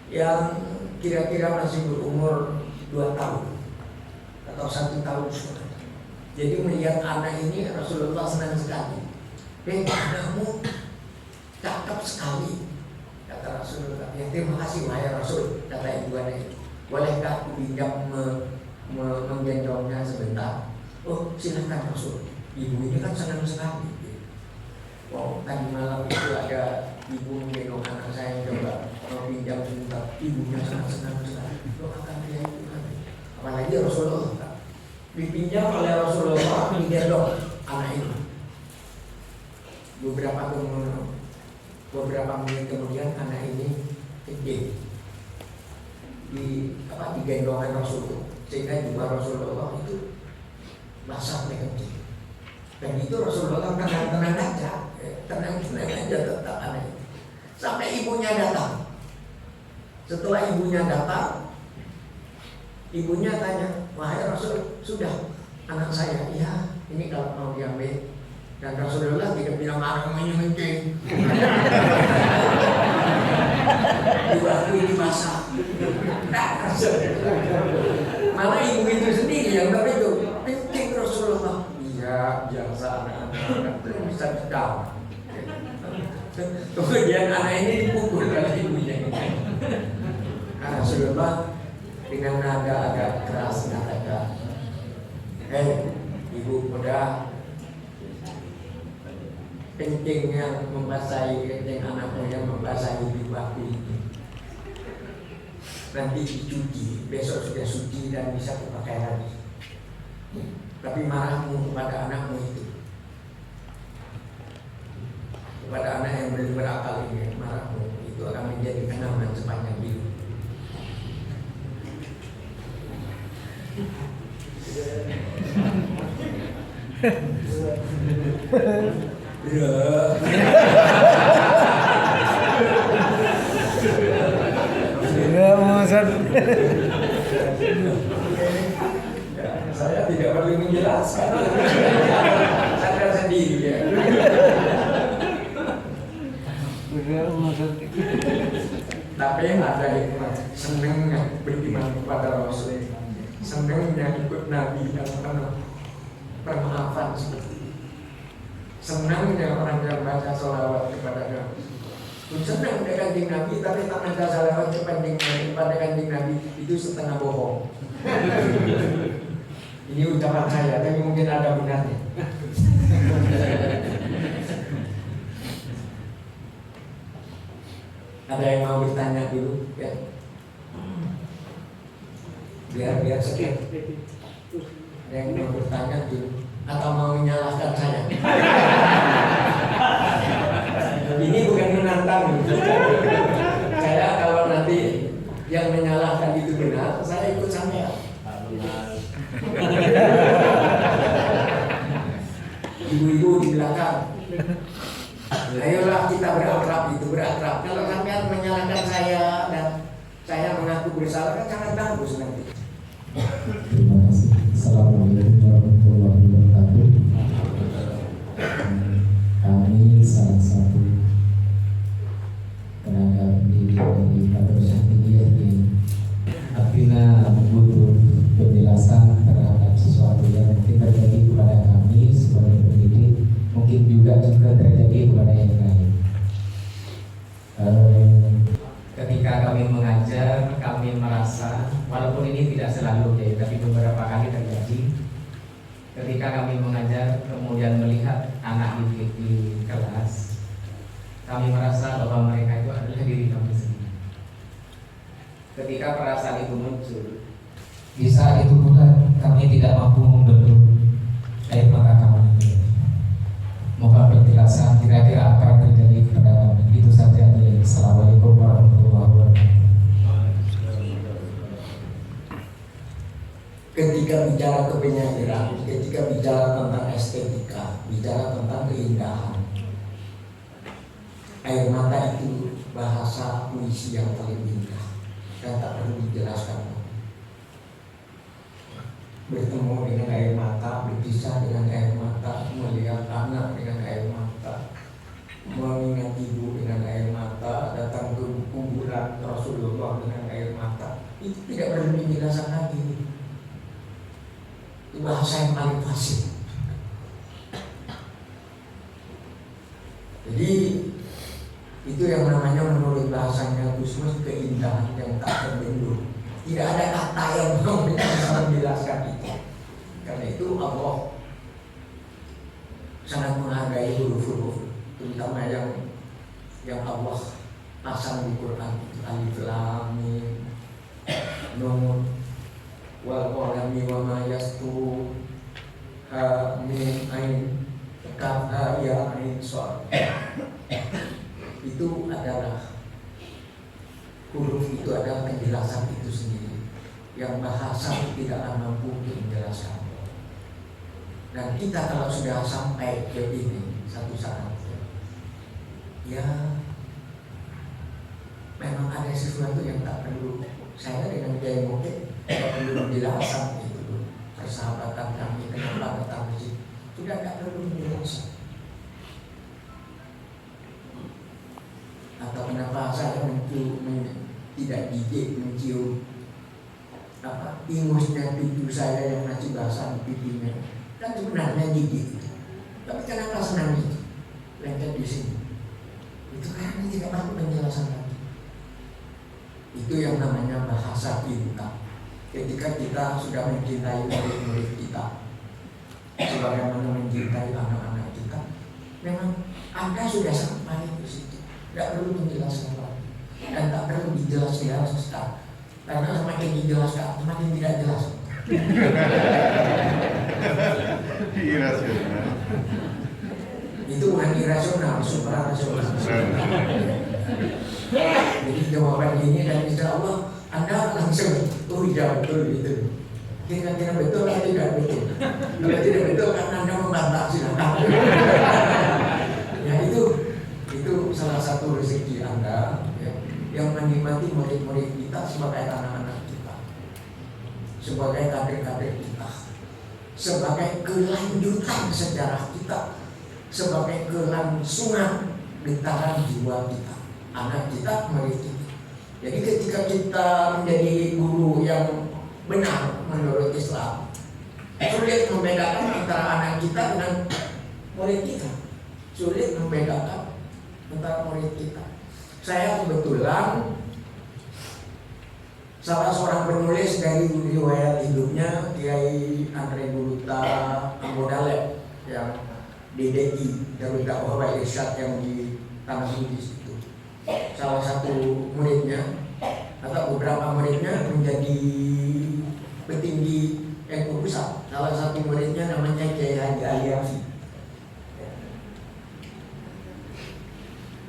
Speaker 1: yang kira-kira masih berumur 2 tahun atau 1 tahun setengah. Jadi melihat anak ini Rasulullah senang sekali. Anakmu cakep sekali, kata Rasulullah. Ya terima kasih wahai Rasul, kata ibu anak itu. Bolehkah aku pinjam menggendongnya sebentar? Oh silakan Rasul. Ibu ini kan senang sekali. Oh tadi malam itu ada ibu menggendong anak saya coba mau pinjam sebentar, ibunya sangat senang sekali. Doakan dia itu kan. Apalagi Rasulullah dipinjam oleh Rasulullah menggendong anak itu. Beberapa menit kemudian anak ini kencing digendongan Rasulullah, sehingga juga Rasulullah itu basah kencing. Dan itu Rasulullah tenang aja tetap anak itu. Sampai ibunya datang. Setelah ibunya datang, ibunya tanya, wahai Rasul, sudah anak saya? Iya, ini kalau mau diambil. Dan Rasulullah tidak bilang anaknya kencing. Dibantu dimasak. Malah ibu itu sendiri yang begitu. Kencing Rasulullah. Iya, biasa anak-anak belum bisa ditahan. Kemudian anak ini dipukul oleh ibunya. Rasulullah dengan nada agak keras mengatakan, ibu muda, kencing yang membasahi kencing anakmu yang membasahi jubahku ini nanti dicuci, besok sudah suci dan bisa dipakai lagi. Tapi marahmu kepada anakmu itu, kepada anak yang belum berakal ini, marahmu itu akan menjadi kenangan sepanjang hidup. Saya tidak perlu menjelaskan, sadar sendiri ya. Tapi ada hikmah, senangnya beriman kepada Rasul, senangnya ikut Nabi dalam penuh permaafan seperti ini. Senangnya orang yang baca sholawat kepada Nabi. Senang dengan kanjeng Nabi, tapi tak baca sholawat kepada kanjeng Nabi itu setengah bohong. Ini ucapan saya, tapi mungkin ada benarnya. Ada yang mau bertanya dulu, ya? Biar sekian. Ada yang mau bertanya dulu, atau mau menyalahkan saya? Ini bukan menantang. Saya kalau nanti yang menyalahkan itu benar, saya ikut sampean. Ibu-ibu di belakang, ayolah kita berakrab. Kalau sampean menyalahkan saya dan saya mengaku bersalah, kan sangat bagus nanti.
Speaker 3: Terima kasih. Assalamualaikum warahmatullahi wabarakatuh. Kami salah satu tenaga pendidik dari Madrasah Tinggiah ini apabila butuh penjelasan terhadap sesuatu yang mungkin terjadi kepada kami sebagai pendidik, mungkin juga terjadi kepada yang lain. Ketika kami mengajar, kami merasa, walaupun ini tidak selalu terjadi, tapi beberapa kali terjadi. Ketika kami mengajar, kemudian melihat anak di kelas, kami merasa bahwa mereka itu adalah diri kami sendiri. Ketika perasaan itu muncul, di saat itu pula kami tidak mampu membendung air mata kami. Mohon penjelasan kira-kira apa yang terjadi kepada kami. Itu saja. Assalamualaikum warahmatullahi wabarakatuh.
Speaker 1: Ketika bicara kepenyakitan, ketika bicara tentang estetika, bicara tentang keindahan, air mata itu bahasa puisi yang paling indah dan tak perlu dijelaskan. Bertemu dengan air mata, berpisah dengan air mata, melihat anak dengan air mata, mengingat ibu dengan air mata, datang ke kuburan Rasulullah dengan air mata, itu tidak perlu dijelaskan lagi. Itu bahasa yang paling fasih. Jadi itu yang namanya menurut bahasanya Gusmus keindahan yang tak terbendung. Tidak ada kata yang bisa menjelaskan itu. Karena itu Allah sangat menghargai huruf-huruf, terutama yang yang Allah pasang di Quran itu alif lam mim nun wal qalami wa ma yasturun ha mim ain kaf ha ya ain shad. Itu adalah huruf, itu adalah penjelasan itu sendiri yang bahasa tidaklah mampu untuk menjelaskan. Dan kita kalau sudah sampai ke ini satu saat, ya memang ada sesuatu yang tak perlu saya dengan Kiai Mukid tak perlu menjelaskan itu. Persahabatan kami kenapa datang ke situ sudah tak perlu menjelaskan. Atau kenapa saya tidak gigit mencium ingusnya pipi saya yang masih basah di pipinya, kan sebenarnya gigit, tapi kenapa senang itu lengket di sini? Itu karena tidak perlu penjelasan lagi. Itu yang namanya bahasa cinta. Ketika kita sudah mencintai murid-murid kita, sebagaimana mencintai anak-anak kita, memang Anda sudah sampai di situ. Tidak perlu menjelaskan lagi dan tak perlu dijelaskan, karena semakin dijelaskan semakin tidak jelas.
Speaker 2: Irasional.
Speaker 1: Itu bukan irasional, suprarasional. Jadi jawaban ini dan insya Allah Anda langsung iya betul gitu. Kira-kira betul atau tidak betul? Kalau tidak betul kan Anda membantah, silakan. Ya itu salah satu rezeki Anda ya, yang menikmati murid-murid kita sebagai anak-anak kita, sebagai kader-kader kita, sebagai kelanjutan sejarah kita, sebagai kelangsungan getaran jiwa kita, anak kita, murid kita. Jadi ketika kita menjadi guru yang benar menurut Islam, sulit membedakan antara anak kita dengan murid kita, sulit membedakan antara murid kita. Saya kebetulan salah seorang penulis dari riwayat hidupnya Kiai Andre Buluta Ambodalek yang DDI Darul Dakwah Wal Irsyad yang di Tanah Bugis itu. Salah satu muridnya atau beberapa muridnya menjadi petinggi NU pusat. Salah satu muridnya namanya Kiai Haji Aliafi.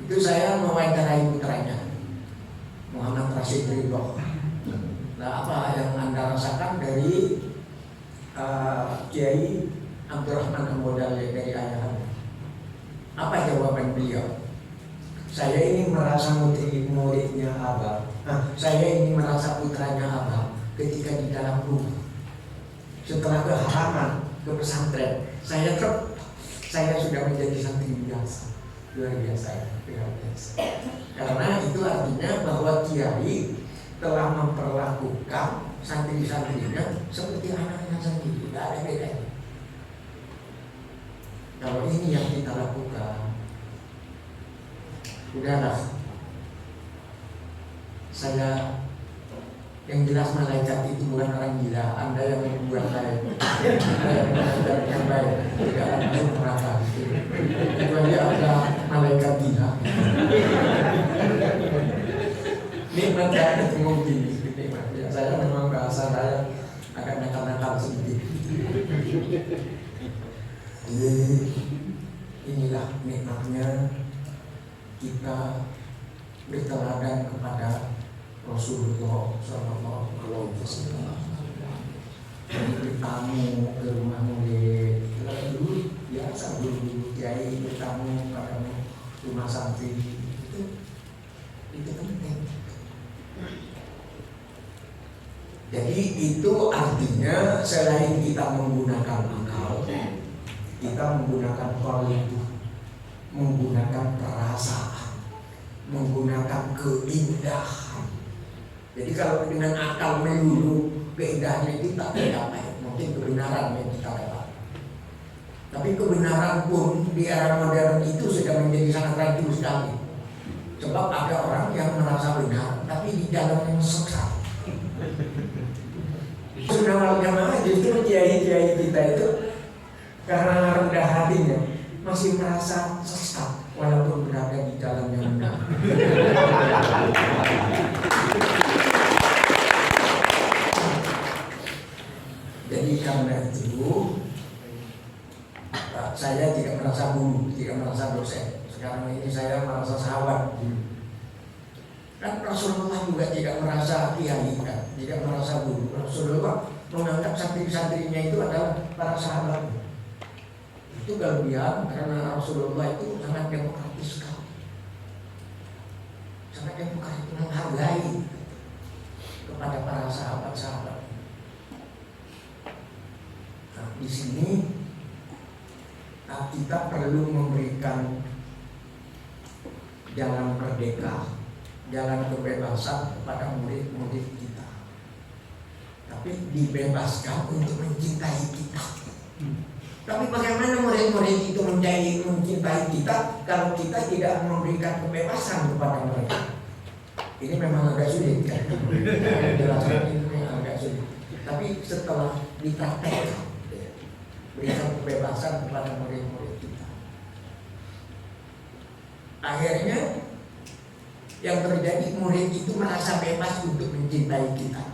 Speaker 1: Itu saya mewawancarai putranya Muhammad Rashid Ridho. Nah, apa yang Anda rasakan dari Kiai Abdurrahman Ambodalek dari ayah Anda? Apa jawaban beliau? Saya ini merasa muridnya Abah. Saya ini merasa putranya Abah ketika di dalam rumah. Setelah ke halaman, ke pesantren, saya sudah menjadi santri biasa. Luar biasa ya, luar biasa. Karena itu artinya bahwa Kiai telah memperlakukan santri-santrinya seperti anaknya sendiri, tidak ada bedanya. Kalau ini yang kita lakukan, udahlah. Saya yang jelas malaikat itu bukan orang gila. Anda yang membuat baik, Anda yang mengajarkan baik, tidak akan masuk neraka. Kecuali ada malaikat gila. Nikmat ya ketemu gini, nikmat. Ya, saya memang bahasa saya agak nakal-nakal sedikit. Jadi inilah nikmatnya kita berteladan kepada Rasulullah Sallallahu Alaihi Wasallam. Bertamu ke rumah murid, dulu biasa dulu kiai bertamu pada rumah santri itu penting. Jadi itu artinya selain kita menggunakan akal, kita menggunakan qalbu, menggunakan perasaan, menggunakan keindahan. Jadi kalau dengan akal melulu keindahan itu tak tercapai, mungkin kebenaran yang kita dapat. Tapi kebenaran pun di era modern itu sudah menjadi sangat ragu sekali. Sebab ada orang yang merasa benar, tapi di dalamnya sesat. Sudah wal jamaah justru kiai-kiai kita itu karena rendah hatinya masih merasa sesat walaupun berada di jalan yang benar. Jadi karena itu saya tidak merasa guru, tidak merasa dosen. Sekarang ini saya merasa sahabat. Kan Rasulullah juga tidak merasa kiai, kan? Tidak merasa guru. Rasulullah menganggap santri-santrinya itu adalah para sahabat. Itu kelebihan karena Rasulullah itu sangat demokratis sekali, sangat demokratis, menghargai kepada para sahabat-sahabat. Nah, di sini kita perlu memberikan jalan merdeka, jalan kebebasan kepada murid-murid kita. Tapi dibebaskan untuk mencintai kita. Tapi bagaimana murid-murid itu mencintai kita kalau kita tidak memberikan kebebasan kepada mereka? Ini memang agak sulit kan? Jelaskan ini agak sulit. Tapi setelah dipraktekkan, berikan kebebasan kepada murid-murid kita, akhirnya yang terjadi murid itu merasa bebas untuk mencintai kita.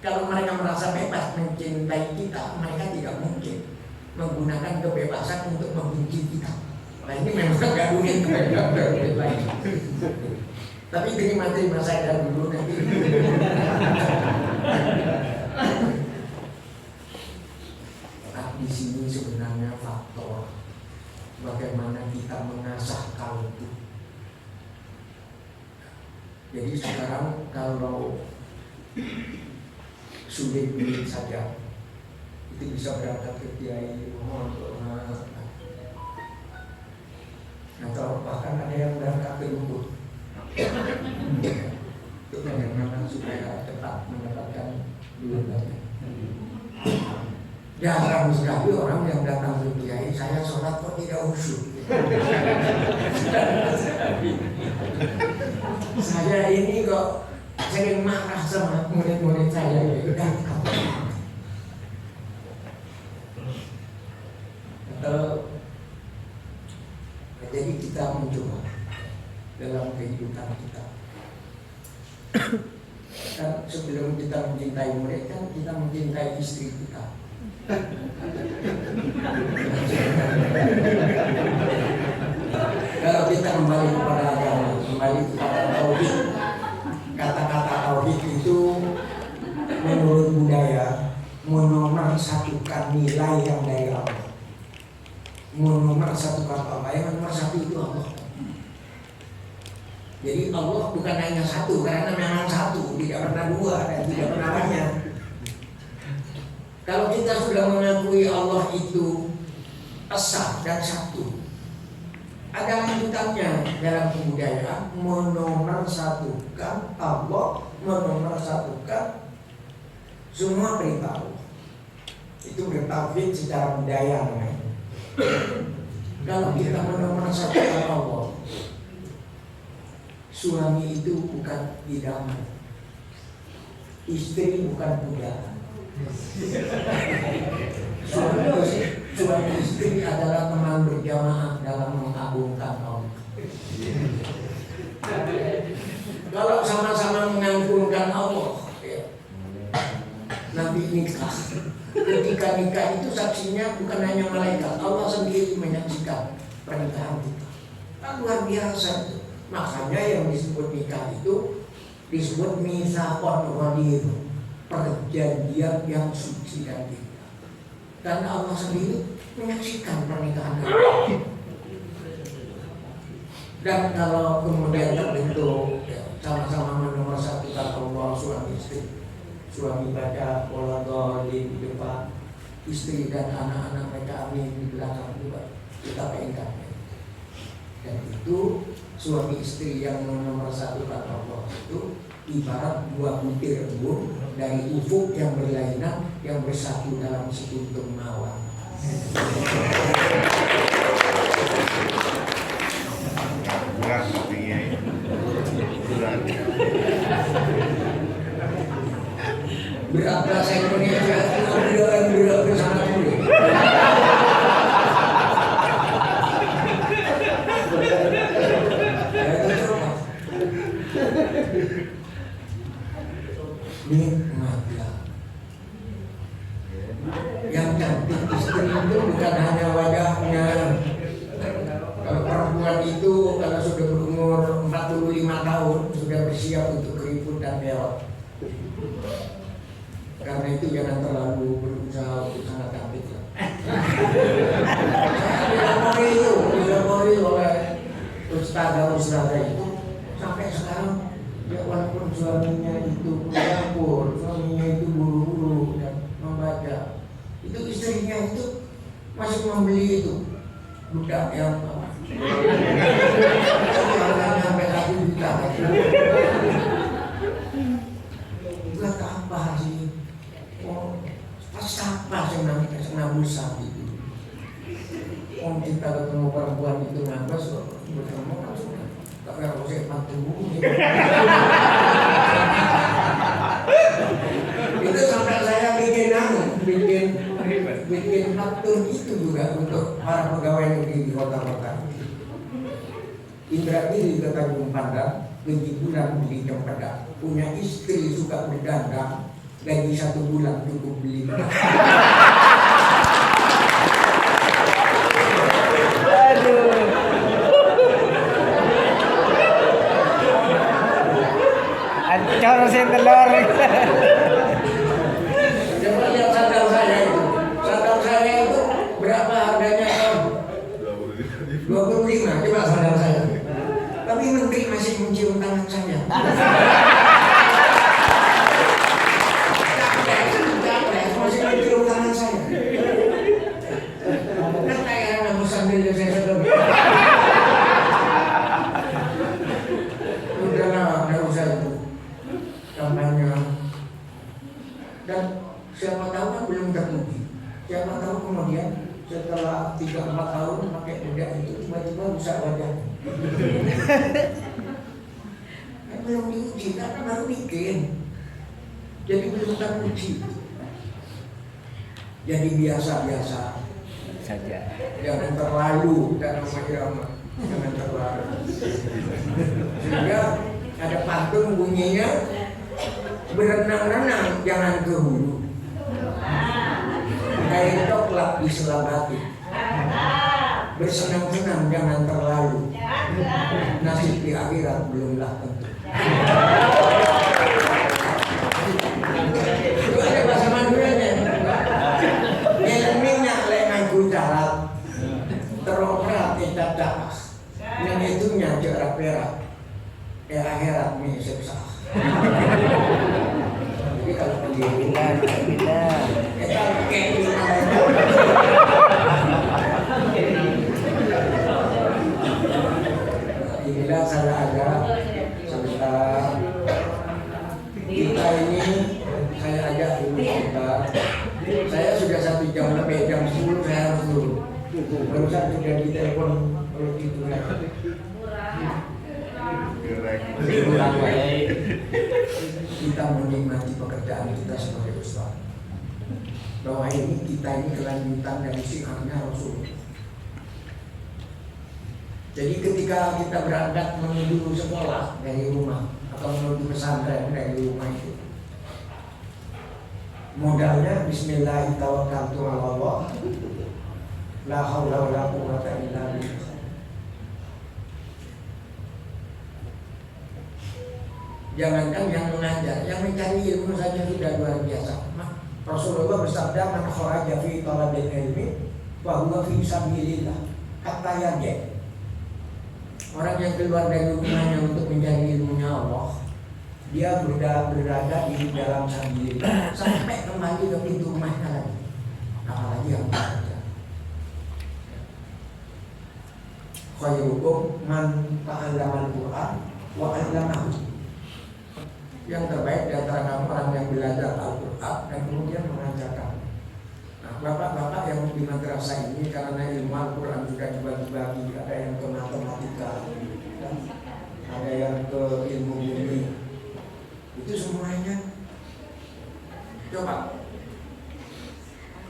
Speaker 1: Kalau mereka merasa bebas mencintai kita, mereka tidak mungkin menggunakan kebebasan untuk membenci kita. Nah ini memang agak rumit lagi. Tapi terima saja dulu nanti. Nah, di sini sebenarnya faktor bagaimana kita mengasah kalbu. Jadi sekarang kalau sulit saja itu bisa berangkat ke kiai atau bahkan ada yang berangkat ke dukun itu bagaimana supaya tetap mendapatkan duit banyak. Jarang sekali orang yang datang ke kiai, saya sholat kok tidak khusyuk. Saya ini kok sering marah sama murid-murid saya itu jadi kita mencoba dalam kehidupan kita. Kan sebelum kita mencintai murid kan kita mencintai istri kita. Kalau kita kembali kepada agama, kembali kepada tauhid, kata-kata tauhid itu menurut budaya menomorsatukan nilai yang dari Allah. Menomorsatukan Allah, yang nomor satu itu Allah. Jadi Allah bukan hanya satu, karena memang satu, tidak pernah dua dan tidak pernah banyak. Kalau kita sudah mengakui Allah itu esa dan satu, ada lanjutannya dalam kebudayaan, menomorsatukan Allah, menomorsatukan semua perintah Allah. Itu bertauhid secara budaya namanya. Kalau kita menomorsatukan Allah, suami itu bukan idaman, istri bukan budak. Suami istri adalah teman berjamaah dalam mengagungkan Allah. Kalau sama-sama mengagungkan Allah, ya, nanti nikah. Ketika nikah itu saksinya bukan hanya malaikat, Allah sendiri menyaksikan pernikahan kita. Kan luar biasa itu. Makanya yang disebut nikah itu disebut mitsaqon ghalidh, perjanjian yang suci dan indah. Karena Allah sendiri menyaksikan pernikahan itu. Dan kalau kemudian terbentuk ya, sama-sama menomorsatukan Allah suami istri, suami baca waladhdallin di depan, istri dan anak-anak mereka amin di belakang juga, kita pengenkan. Dan itu suami istri yang menomorsatukan Allah itu ibarat buah butir embun dari ufuk yang berlainan yang bersatu dalam sekuntum mawar.
Speaker 2: Bulan kopinya bulan.
Speaker 1: Berat bahasa Indonesia, berat sangat sulit. nikmatlah. Yang cantik istri itu bukan hanya wajahnya. Kalau perempuan itu kalau sudah berumur 45 tahun sudah bersiap untuk keriput dan belok. Karena itu jangan terlalu berusaha untuk sangat cantik lah. Dilapori oleh ustazah itu sampai sekarang ya walaupun suaminya itu dapur, suaminya itu buru-buru dan membaca, itu istrinya itu masih membeli itu budak yang apa? Harganya sampai 1 juta. Buat apa sih? Oh, pas apa sih nabus sapi itu? Om kita ketemu perempuan itu nabas, bertemu langsung. Tapi kalau saya pantumu, itu sampai saya bikin akun itu juga untuk para pegawai negeri di kota-kota. Indra Giri ke Tanjung Pandan, gaji bulan beli cempedak, punya istri suka berdandan, gaji 1 bulan cukup beli.
Speaker 4: Coro sing telur.
Speaker 1: Coba lihat sandal saya itu. Sandal saya itu berapa harganya? 25. Coba sandal saya. Tapi menteri masih mencium tangan saya. Capres masih mencium tangan saya. Kan kayak nama sandalnya saya sedang. Udahlah, nggak usah itu. Kampanye. Dan siapa tahu kan belum teruji. Siapa tahu kemudian setelah 3-4 tahun pakai bedak itu tiba-tiba rusak wajah. Kan belum diuji, karena baru bikin. Jadi belum teruji. Jadi biasa-biasa
Speaker 4: Saja.
Speaker 1: jangan terlalu dan jangan terlalu. Sehingga ada pantun bunyinya, berenang-renang jangan ke hulu, kain coklat diselabati, bersenang-senang jangan terlalu, nasib di akhirat belumlah tentu. Itu ada bahasa Maduranya. Ilminya lengan kudarat, teroperat tidak dapat, yang itunya jarak perak. Akhirat ini seksa. Jadi kalau pergi kita kayak inilah saya ada sebentar. Kita ini saya ajak dulu sebentar. Saya sudah 1 jam lebih, jam 10 saya harus dulu. Barusan sudah ditelepon oleh itu. Kita menikmati pekerjaan kita sebagai ustaz. Bahwa kita ini kelanjutan dari syiarnya Rasul. Jadi ketika kita berangkat menuju sekolah dari rumah atau menuju pesantren dari rumah itu, modalnya Bismillahirrahmanirrahim, la haula wala quwwata illa billah. Jangankan yang mengajar, yang mencari ilmu saja sudah luar biasa. Rasulullah bersabda, "Man kharaja fi talabil ilmi wa huwa fi sabilillah hatta yarji." Orang yang keluar dari rumahnya untuk mencari ilmunya Allah, dia berada di dalam sabilillah sampai kembali ke pintu rumahnya lagi. Apalagi yang bekerja. Khairukum man ta'allama al-Qur'an wa 'allamahu. Yang terbaik di antara kamu orang yang belajar Al-Quran dan kemudian mengajarkan. Nah, bapak-bapak yang di madrasah ini karena ilmu Al-Quran juga dibagi-bagi, ada yang ke matematika, ada yang ke ilmu bumi. Itu semuanya. Coba,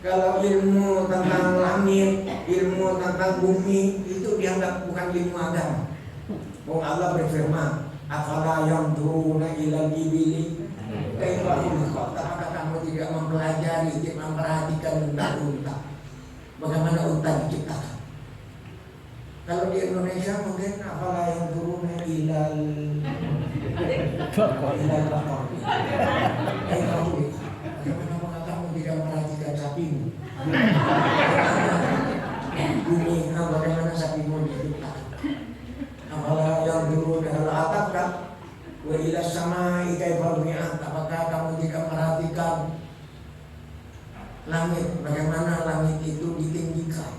Speaker 1: kalau ilmu tentang langit, ilmu tentang bumi itu dianggap bukan ilmu agama. Allah berfirman, afala yanzuruna ilal ibili Apakah kamu tidak mempelajari, tidak memperhatikan tentang unta? Bagaimana unta diciptakan? Kalau di Indonesia mungkin apalah yang turunnya ilal bakor. Bagaimana kamu tidak memperhatikan sapimu? Bumi, bagaimana sapimu diciptakan? Apalah yang turun dari atap kan? Wa ila samai kaifa rumi'at. Apakah kamu tidak memperhatikan langit, bagaimana langit itu ditinggikan?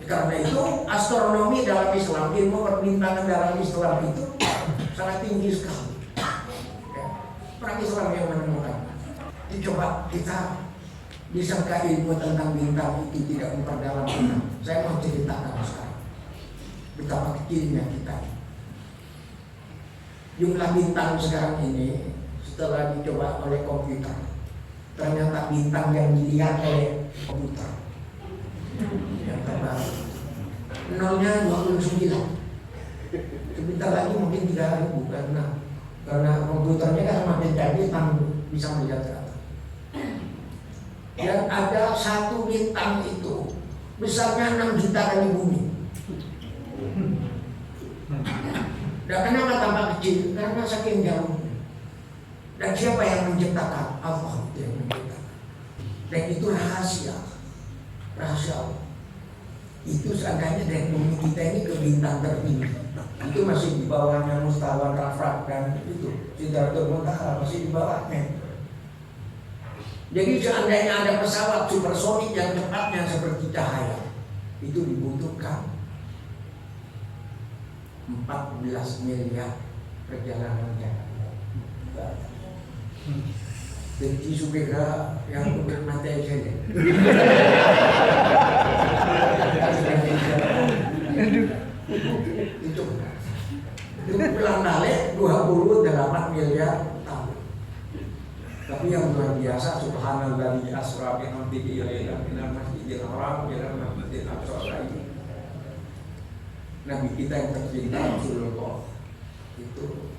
Speaker 1: Karena itu astronomi dalam Islam, ilmu perbintangan dalam Islam itu sangat tinggi sekali. Orang Islam yang menemukan. Coba kita disangka ilmu tentang bintang itu tidak memperdalam bintang. Saya mau ceritakan sekarang betapa kecilnya kita. Jumlah bintang sekarang ini setelah dicoba oleh komputer, ternyata bintang yang dilihat oleh komputer yang terbaru nolnya 29. Sebentar lagi mungkin 3.000 karena komputernya kan semakin canggih, bisa melihat ke atas. Dan ada satu bintang itu besarnya 6 juta kali bumi. Dan kenapa tambah kecil? Karena saking jauhnya. Dan siapa yang menciptakan? Allah yang menciptakan. Dan itu rahasia Allah. Itu seandainya dari bumi kita ini ke bintang tertinggi, itu masih di bawahnya Mustawa Rafraf dan itu Sidratul Muntaha masih di bawahnya. Jadi seandainya ada pesawat supersonik yang cepatnya seperti cahaya, itu dibutuhkan 14 miliar perjalanan jauh. Jadi supaya yang bermata saja. Itu pulang balik 28 miliar tahun. Tapi yang luar biasa, subhanalladzi asra bi 'abdihi ilal masjidil haram ila masjidil aqsa ini. Nabi kita yang tercinta Rasulullah itu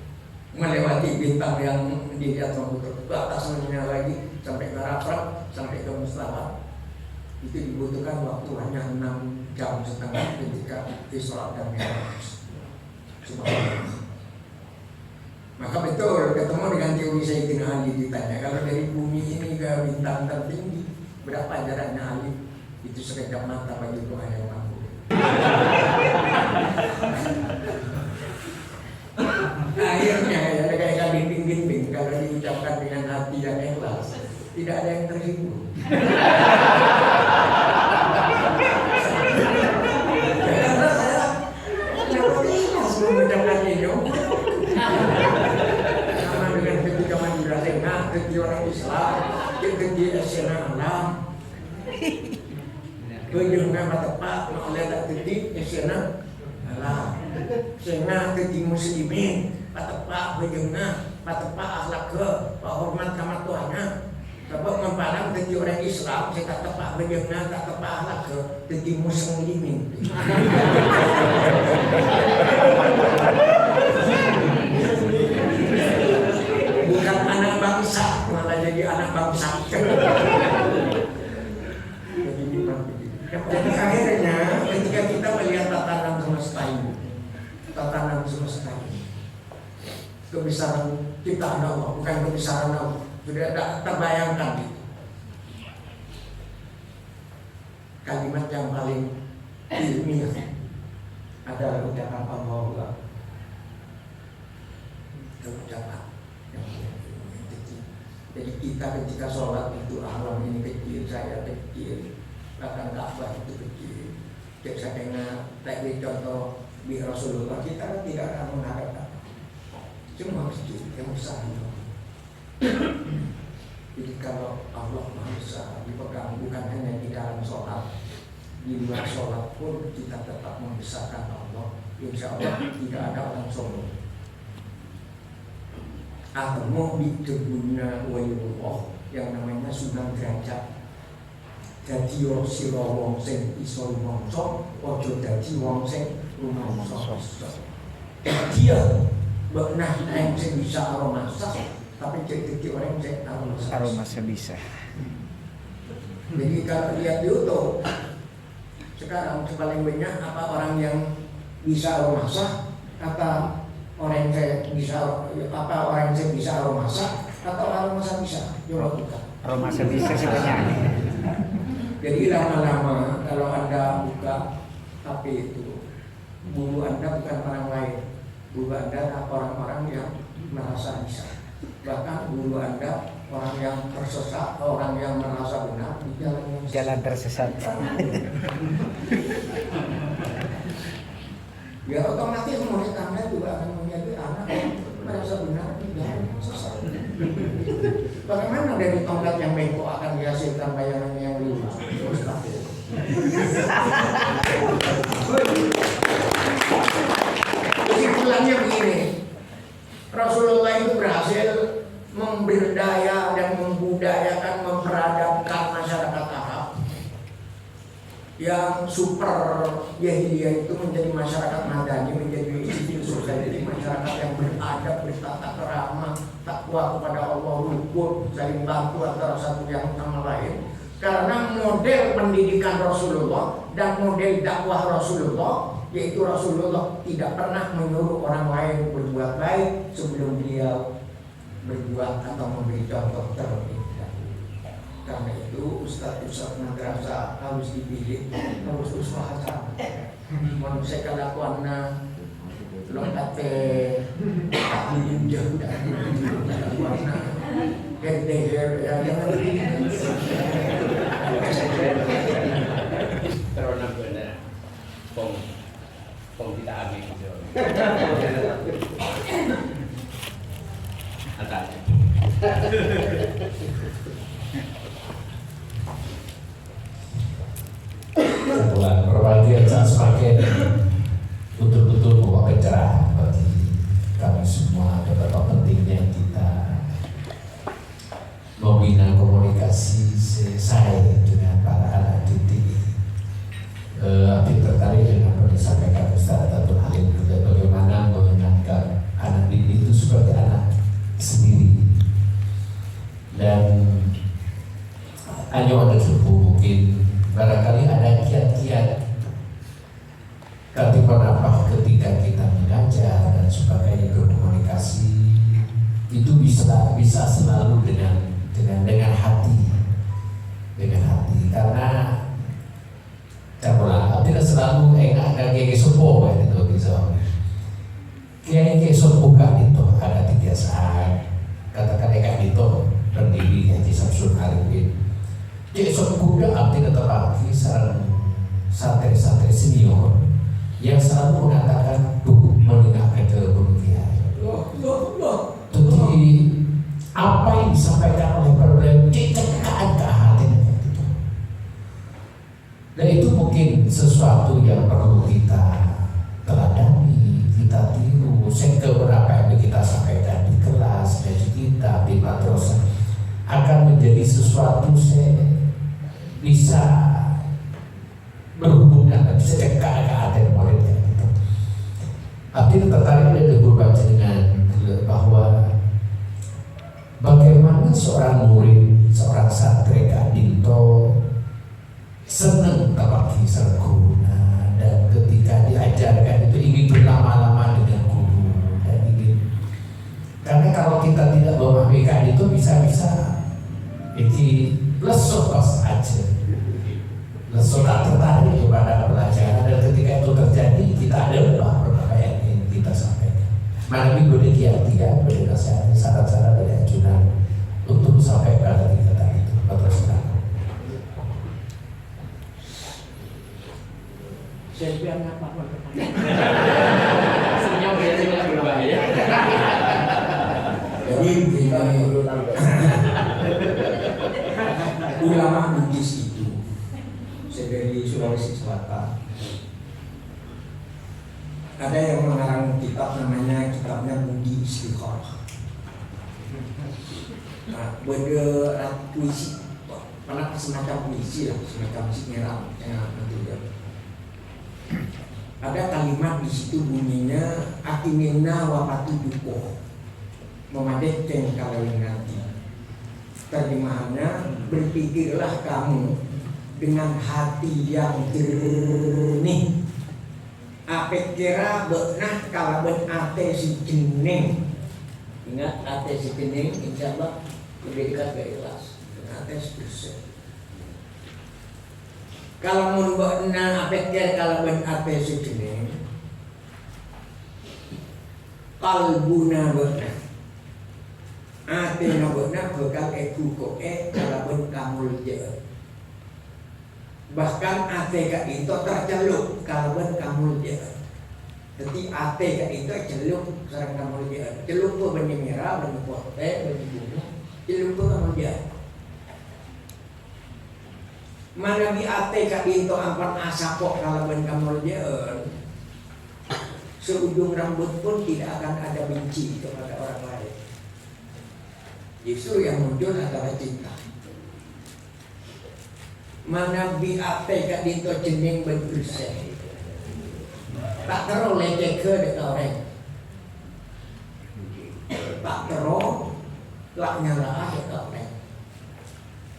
Speaker 1: melewati bintang yang dilihat komputer ke atasnya lagi sampai ke Arafat, sampai ke Mustafa. Itu dibutuhkan waktu hanya 6,5 jam ketika Isra dan Mi'raj. Maka betul ketemu dengan teori Sayyidina Ali, ditanya kalau dari bumi ini ke bintang tertinggi berapa jaraknya Ali? Itu sekejap mata bagi Tuhan yang mampu. Akhirnya ya kayak bimbing-bimbing, kalau diucapkan dengan hati yang ikhlas tidak ada yang terhibur. Karena saya ikhlas mengucapkan ini. Sama dengan ketika Madura Tengah, ketika orang Islam, ketika Asyana Alam, ketika Matepak, oleh tak ketika Asyana Alam, Asyana ketika Muslimin, Matepak, ketika Matepak akhlak ke, hormat sama Tuhannya. Sebab memandang ketika orang Islam, saya tak tepak ketika tak tepak akhlak ke, ketika Muslimin. Bukan anak bangsa, malah jadi anak bangsa. Jadi akhirnya ketika kita melihat tatanan semesta ini, kebesaran ciptaan Allah, bukan kebesaran Allah, sudah terbayangkan gitu. Kalimat yang paling ilmiah adalah ucapan Allah. Ucapan yang kecil. Jadi kita ketika sholat itu alam ini kecil, saya kecil, bahkan Ka'bah itu kecil. Jadi saya dengar tadi contoh di Rasulullah, kita kan tidak akan menghadap apa, cuma kecil yang besar itu. Jadi kalau Allah Maha Besar dipegang bukan hanya di dalam sholat, di luar sholat pun kita tetap membesarkan Allah. Insya Allah tidak ada orang sombong. Atau di dunia wayullah yang namanya Sunan Derajat. Jadi sira wong sing iso rumangsa, aja dadi wong sing rumangsa. Dia Nah, yang saya bisa aroma sah, tapi cek orang cek aroma sah.
Speaker 4: Aroma sebisa.
Speaker 1: Jadi kalau lihat di YouTube sekarang paling banyak apa orang yang bisa aroma sah, atau orang yang bisa apa orang yang bisa aroma sah, atau aroma sah bisa. Coba buka.
Speaker 4: Aroma sebisa sebenarnya.
Speaker 1: Jadi lama-lama kalau Anda buka HP itu, bulu Anda bukan orang lain, bulu Anda adalah orang-orang yang merasa bisa. Bahkan bulu Anda orang yang tersesat, orang yang merasa benar di jalan yang
Speaker 4: Jalan tersesat.
Speaker 1: Ya otomatis murid Anda juga akan menjadi anak yang merasa benar di jalan yang sesat. Bagaimana dari tongkat yang bengkok akan dihasilkan bayangan yang lurus? Kesimpulannya begini, Rasulullah itu berhasil memberdaya dan membudayakan, memperadabkan masyarakat Arab yang super jahiliyah itu menjadi masyarakat madani, menjadi civil society, masyarakat yang beradab, bertata krama, takwa kepada Allah, rukun, saling bantu antara satu yang sama lain. Karena model pendidikan Rasulullah dan model dakwah Rasulullah, yaitu Rasulullah tidak pernah menyuruh orang lain berbuat baik sebelum beliau berbuat atau memberi contoh terlebih dahulu. Karena itu Ustaz madrasah harus dipilih, harus uswah hasanah. Manusia kalakuanna lokate ahli jauh dari kalakuanna kedeher ya jangan
Speaker 5: Corona benar, pom kita ambil gitu. Antara.
Speaker 6: Setelah berbahagia semakin betul-betul membawa pencerahan bagi kami semua betapa pentingnya kita membina komunikasi saya dengan para anak didik. Tapi tertarik dengan apa yang disampaikan Ustaz Datul Halim, bagaimana menganggap anak didik itu seperti anak sendiri. Dan hanya ada cukup mungkin barangkali ada kiat-kiat ketika kita mengajar dan sebagainya, berkomunikasi itu bisa selalu dengan hati, karena campurlah tidak selalu enak dan kayak sopo itu bisa kayak sopukan itu ada 3 saat katakan enak itu berdiri Haji Samsul Arifin kayak sopukan artinya terpaki santri-santri senior yang selalu mengatakan mendengarkan ke Gunung Kiai. Jadi apa yang disampaikan oleh problem cekaan ke hati itu. Dan itu mungkin sesuatu yang perlu kita teladani, kita tiru. Seberapa yang kita sampaikan di kelas, di kita, di madrasah akan menjadi sesuatu bisa berhubungan, bisa dekat ke hati muridnya gitu. Tapi tertarik dari baca dengan bahwa bagaimana seorang murid, seorang santri Kak Dinto senang terbagi serguna, dan ketika diajarkan itu ingin berlama-lama dengan guru dan ingin, karena kalau kita tidak memahami Kak Dinto bisa-bisa ini lesu pas aja, lesu tak tertarik kepada pelajaran, dan ketika itu terjadi kita ada beberapa yang ingin kita sampaikan. Mana minggu ini kiat-kiat beri nasihat, syarat-syarat dari ajudan untuk sampai pada tingkatan itu. Teruskan.
Speaker 1: Siapa apa
Speaker 5: Senyum biasanya berbahaya.
Speaker 1: Jadi ulama Bugis itu, saya dari Sulawesi Selatan, ada yang mengarang kitabnya Budi Istiqomah. Nah, beda puisi, semacam puisi lah, semacam sinyeram yang nanti dia. Ada kalimat di situ bunyinya akimina wa patuduko, memadetkan kalau nanti. Terjemahannya, berpikirlah kamu dengan hati yang jernih. Apek kira benah kalau ben ate si jening. Ingat ate si jening, insya Allah lebih dekat ke ikhlas. Ate si bersih. Kalau mun benah apek kira kalau ben ate si jening, kalbuna benah. Ate na benah bekal ekuko kalau ben kamul je. Bahkan ate ka itu tercelup kalau ben kamul je. Jadi ate ka itu celup sareng kamul je. Celup tu benih merah, benih putih, benih bunga. Celup tu kamul je. Mana bi ate ka itu ampan asapok kalau ben kamul je. Seujung rambut pun tidak akan ada benci kepada orang lain. Justru yang muncul adalah cinta. Mana bi ate ka dito jening berusaha. Tak terus leceh ke dekat orang. Tak terus lak nyala dekat orang.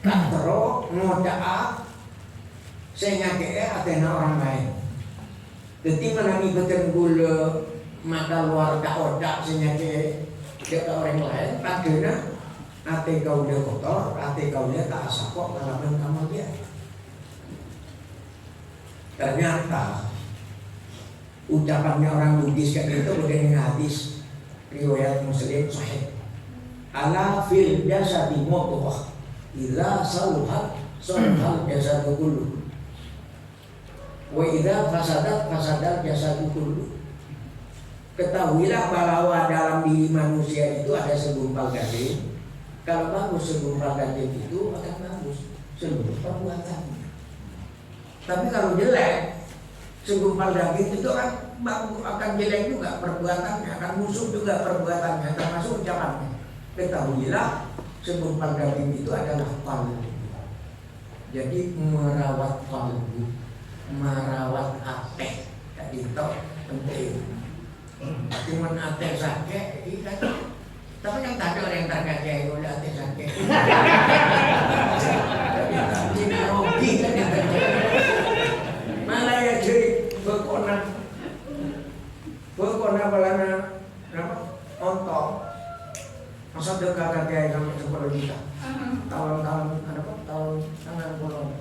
Speaker 1: Tak terus ngodak sehingga ke atena orang lain. Jadi mana ni betul gula mata luar tak odak sehingga ke dekat orang lain. Tak kena ate kau dia kotor, ate kau dia tak asapok kalau kamu dia. Ternyata ucapannya orang Bugis kayak gitu dengan hadis riwayat Muslim sahih. Ala fil jasadi mudghah idza saluhat salahal jasadu kullu. Wa idza fasadat fasadal jasadu kullu. Ketahuilah bahwa dalam diri manusia itu ada segumpal daging. Kalau bagus segumpal daging itu akan bagus seluruh perbuatannya. Tapi kalau jelek segumpal daging itu akan jelek juga perbuatannya, akan musuh juga perbuatannya, termasuk ucapannya. Ketahuilah segumpal daging itu adalah qalbu. Jadi merawat qalbu, merawat ate, kayak gitu penting. Cuman ate sakit, tapi yang tadi orang yang terkacau itu udah ate sakit. Jadi rugi kan yang terkacau. Malah ya jadi berkona balana apa ontok masa dekat kakek sampai 10 juta tahun-tahun ada apa tahun tangan bolong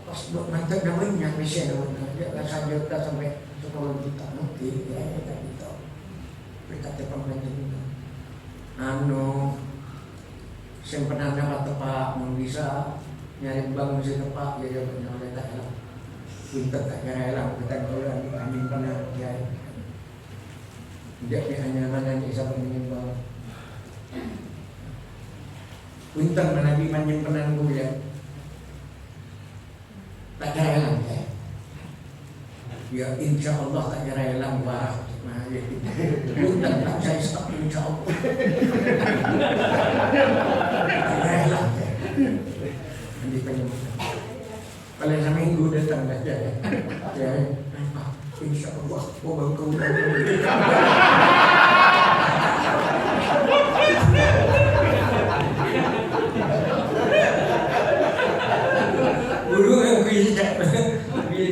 Speaker 1: pas buat mantek dah banyak bisa dah dia rasa juta sampai 10 juta mungkin ya kita gitu kita tepat juga simpanan dapat tepat bisa nyari bank mesti tepat ya benar oleh tak elah pintar tak kira elah kita kalau angin panas ya dia hanya mana ni siapa menyembah pintar mana di menyimpan gue tak kira elah ya insya Allah tak kira elah barah pintar tak saya stop insya Allah tak kira elah di penyembuhan. Kalau seminggu datang saja ya, insya Allah mau bangkau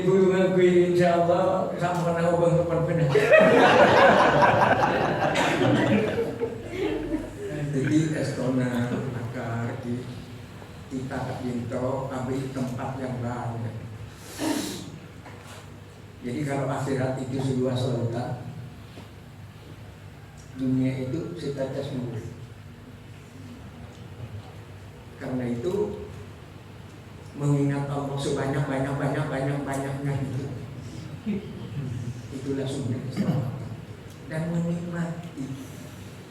Speaker 1: guru ngakui insya Allah sama kena bangkau benar. Jadi estona akar kita binto ambil tempat yang baru. Jadi kalau akhirat itu sebuah surga, dunia itu setetes mulut. Karena itu mengingat Allah sebanyak-banyaknya itu. Itulah sumber keselamatan. Dan menikmati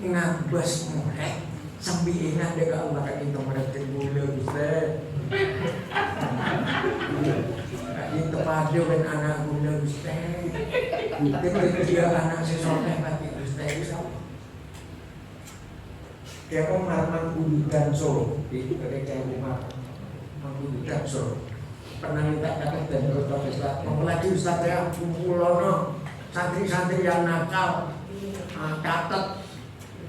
Speaker 1: ngabas mereka sambil ingat dekat Allah kan itu mereka mula Ustaz. Itu padu kan anak mula Ustaz. Itu dia anak sesoleh mati Ustaz. Dia Umar mangkudu dan Solo di mereka Umar mangkudu dan Solo. pernah minta kata dan Ustaz lagi Ustaz ya kumpulono santri-santri yang nakal catat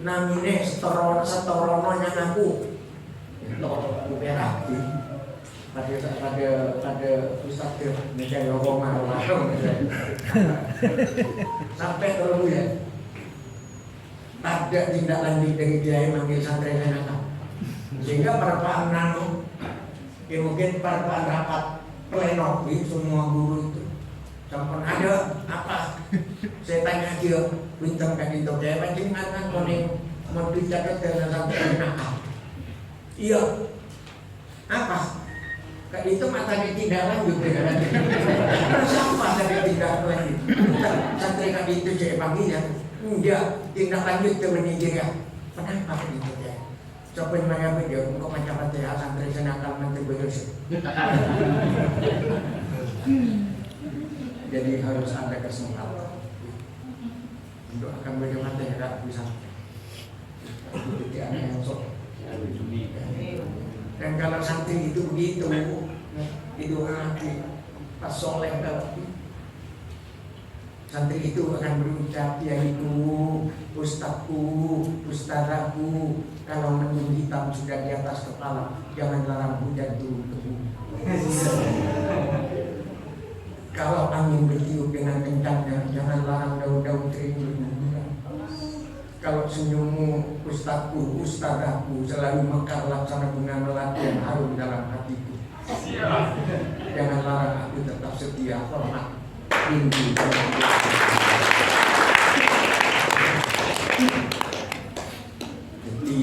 Speaker 1: namine setorono yang aku itu berarti pada Ustaz ke meja ngomong sampai terlalu ya ada tindak lanjut dari dia manggil santri nakal sehingga perpaan nano ya mungkin perpaan rapat pleno di semua guru itu sampai ada apa saya tanya dia bintang kan itu kayak macam kan koning mau dicatat dengan santri nakal iya apa kan itu matanya tidak lanjut dengan siapa saya tidak lanjut santri kan itu saya panggilnya enggak tindak lanjut ke Nigeria kenapa itu ya coba mana dia untuk macam-macam ya santri senakal nanti berus jadi harus ada kesempatan untuk akan bagaimana ya bisa itu ada yang sok dan kalau santri itu begitu itu hati pas soleh kalau santri itu akan berucap kiaiku, ustadku, ustadaku kalau mendung hitam sudah di atas kepala jangan larang hujan turun ke bumi. Kalau angin bertiup dengan kencangnya jangan larang daun-daun kering berguguran. Kalau senyummu ustadku, ustadaku selalu mekar laksana bunga melati yang harum dalam hatiku. Jangan larang aku tetap setia hormat tinggi. Jadi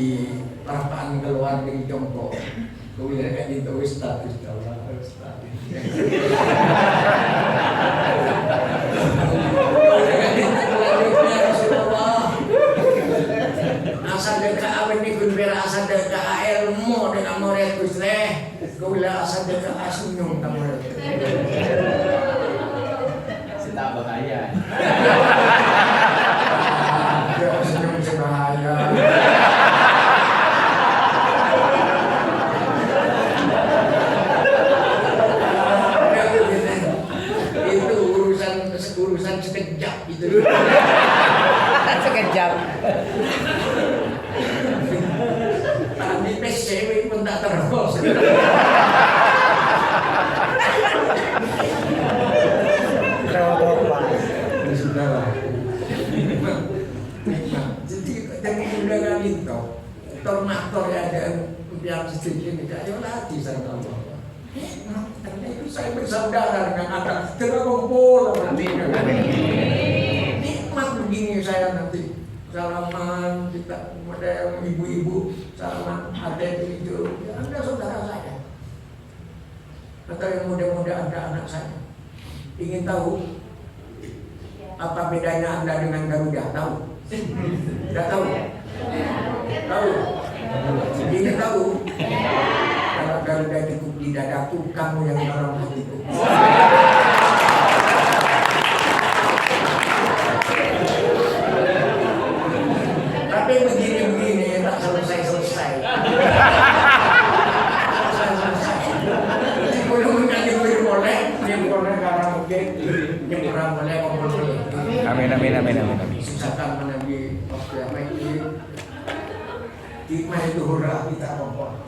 Speaker 1: perapaan keluar dari jongkok kemudian kan itu ustad asal dekat awet ni kun bera asal dekat ilmu dengan murid kusleh gula asal dekat asunyum tak murid
Speaker 5: Tak bahaya.
Speaker 1: asunyum sebahaya itu urusan sekejap itu
Speaker 4: Sekejap.
Speaker 1: tadi tes cewek pun tak terus sudahlah nikmat. Jadi jangan undangan itu tornator yang ada yang sedikit ini kayak lagi saya tahu karena itu saya bersaudara dengan anak terkumpul nikmat begini saya nanti salaman kita model ibu-ibu salaman ada itu ya anda saudara saya atau yang muda-muda ada anak saya ingin tahu apa bedanya Anda dengan Garuda? Tahu? Tidak tahu? Tahu? Ini tahu? Kalau Garuda cukup di dadaku, kamu yang dorong hatiku. Tapi begini-begini tak selesai-selesai.
Speaker 4: Amin.
Speaker 1: Susahkan menabi waktu yang baik hikmah itu hurrah kita kompor.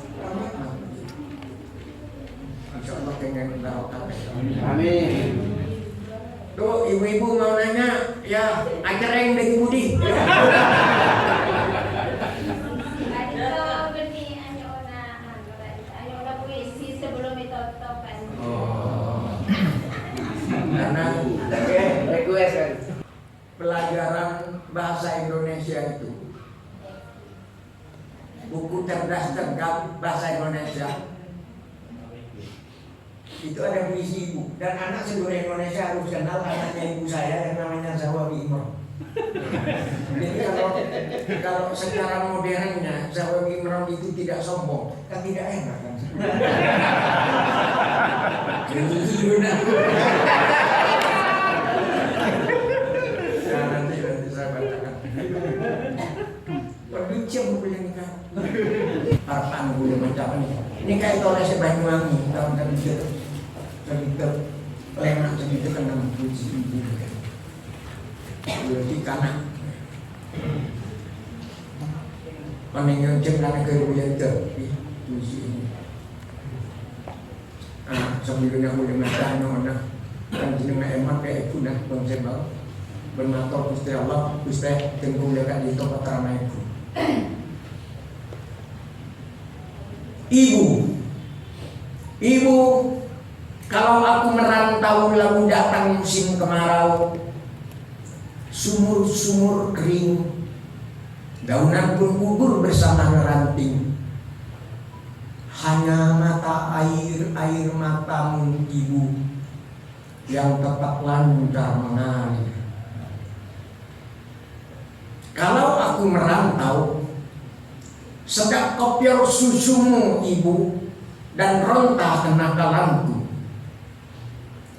Speaker 1: Insya Allah dengan barokah.
Speaker 5: Amin.
Speaker 1: Tuh ibu-ibu mau nanya, ya acara yang dari Budi. Karena pelajaran bahasa Indonesia itu buku cerdas cergam bahasa Indonesia itu ada puisi ibu dan anak seluruh Indonesia harus kenal anaknya ibu saya yang namanya Zawawi Imron. Jadi kalau secara modernnya Zawawi Imron itu tidak sombong kan tidak enak kan. Perlucem boleh nikah. Harapan boleh macam ini. Nikah itu oleh Banyuwangi tahun 2000. Kita lemak kita kena puji ibu kan. Berarti kanak. Panengan cengkana keruyan terpi puji ini. Sambil nak boleh makan nak kan jenengan emak kayak punah bangsa bang bermator Gusti Allah Gusti tenggung dekat di tempat ramai itu. Ibu, kalau aku merantau lalu datang musim kemarau, sumur-sumur kering, daunan pun gugur bersama ranting. Hanya mata air matamu ibu yang tetap lancar mengalir. Kalau aku merantau, sedap kopior susumu ibu dan ronta kenakalanku.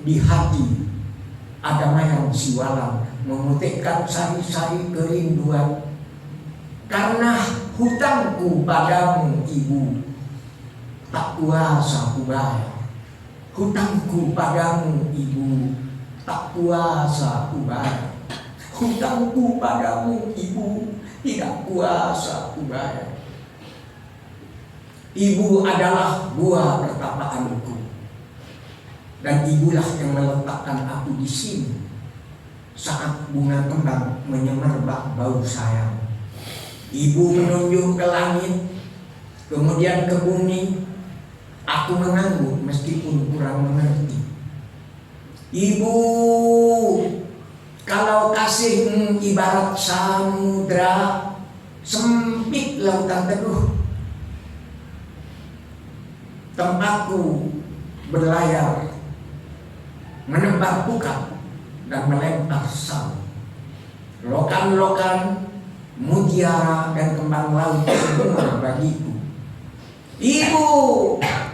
Speaker 1: Di hati ada mayang siwalan memutihkan sari-sari kerinduan. Karena hutangku padamu ibu tak kuasa ku bayar. Hutangku padamu ibu tak kuasa ku bayar. Hutangku padamu ibu tidak kuasa ku bayar. Ibu adalah buah pertapaanku dan ibulah yang meletakkan aku di sini saat bunga kembang menyemerbak bau sayang. Ibu menunjuk ke langit, kemudian ke bumi. Aku mengangguk meskipun kurang mengerti. Ibu, kalau kasihmu ibarat samudra, sempit lautan teduh. Tempatku berlayar, menebar pukat dan melempar sal. Lokan-lokan, mutiara dan kembang laut semua bagiku. Ibu,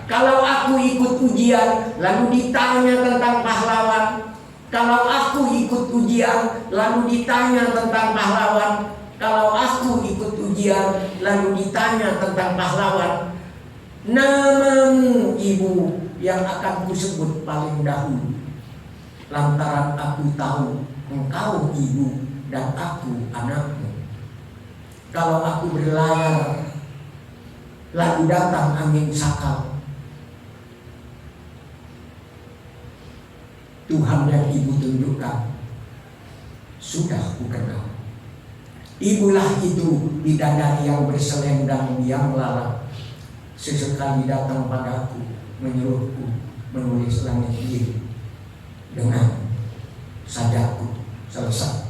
Speaker 1: kalau aku ikut ujian lalu ditanya tentang pahlawan. Kalau aku ikut ujian lalu ditanya tentang pahlawan. Kalau aku ikut ujian lalu ditanya tentang pahlawan. Namamu ibu yang akan kusebut paling dahulu. Lantaran aku tahu engkau ibu dan aku anakmu. Kalau aku berlayar lalu datang angin sakal, Tuhan yang ibu tunjukkan sudah kukenal. Ibulah itu bidadari yang berselendang yang lalat, sesekali datang padaku menyuruhku menulis langit biru dengan sajaku selesai.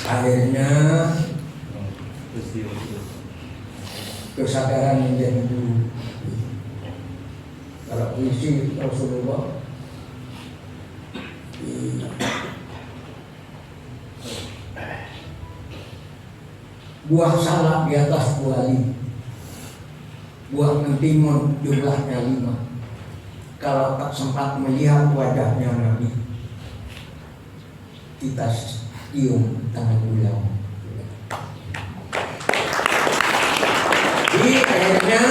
Speaker 1: Akhirnya kesadaran menjadi guru. Kalau puisi Rasulullah buah salak di atas buah lim, buah mentimun jumlahnya 5. Kalau tak sempat melihat wajahnya Nabi, kita cium tangan beliau. Jadi akhirnya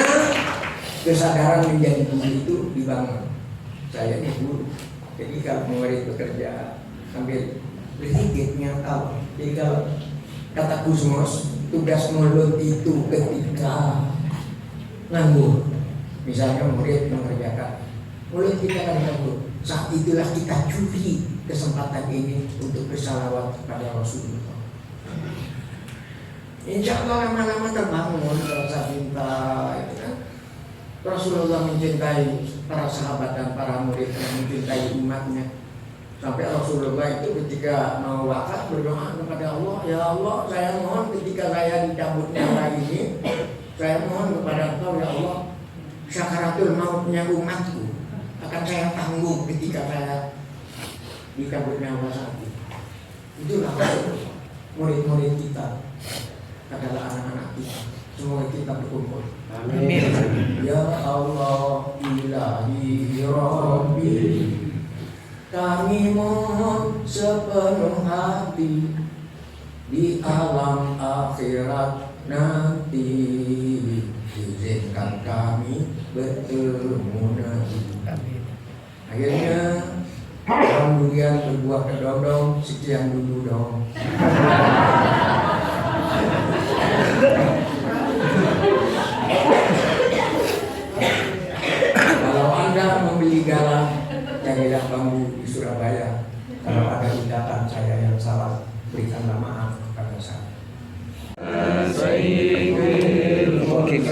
Speaker 1: kesadaran menjadi guru itu dibangun. Saya ini guru, jadi kalau murid bekerja sambil berpikir nyata. Jadi kalau kata Gusmus, tugas mulut itu ketika nganggur, misalnya murid mengerjakan, mulut kita kan nganggur. Saat itulah kita curi kesempatan ini untuk bersalawat kepada Rasulullah. Insya Allah lama-lama terbangun rasa cinta, itu kan. Rasulullah mencintai para sahabat dan para murid yang mencintai umatnya. Sampai Rasulullah itu ketika mau wafat berdoa kepada Allah, ya Allah, saya mohon ketika saya dicabut nyawa ini, saya mohon kepada Engkau ya Allah, sakaratul mautnya umatku akan saya tanggung ketika saya dicabut nyawa saat itu. Itulah murid-murid kita adalah anak-anak kita. Semoga kita berkumpul.
Speaker 5: Amin.
Speaker 1: Ya Allah, ilahi Rabbi, kami mohon sepenuh hati di alam akhirat nanti. izinkan kami bertemu nanti.
Speaker 4: Amin.
Speaker 1: Akhirnya orang durian berbuah kedondong, sekian dulu dong. Kalau Anda membeli garam, carilah bambu di Surabaya. Kalau ada tindakan saya yang salah, berikanlah maaf kepada saya.
Speaker 4: Oke.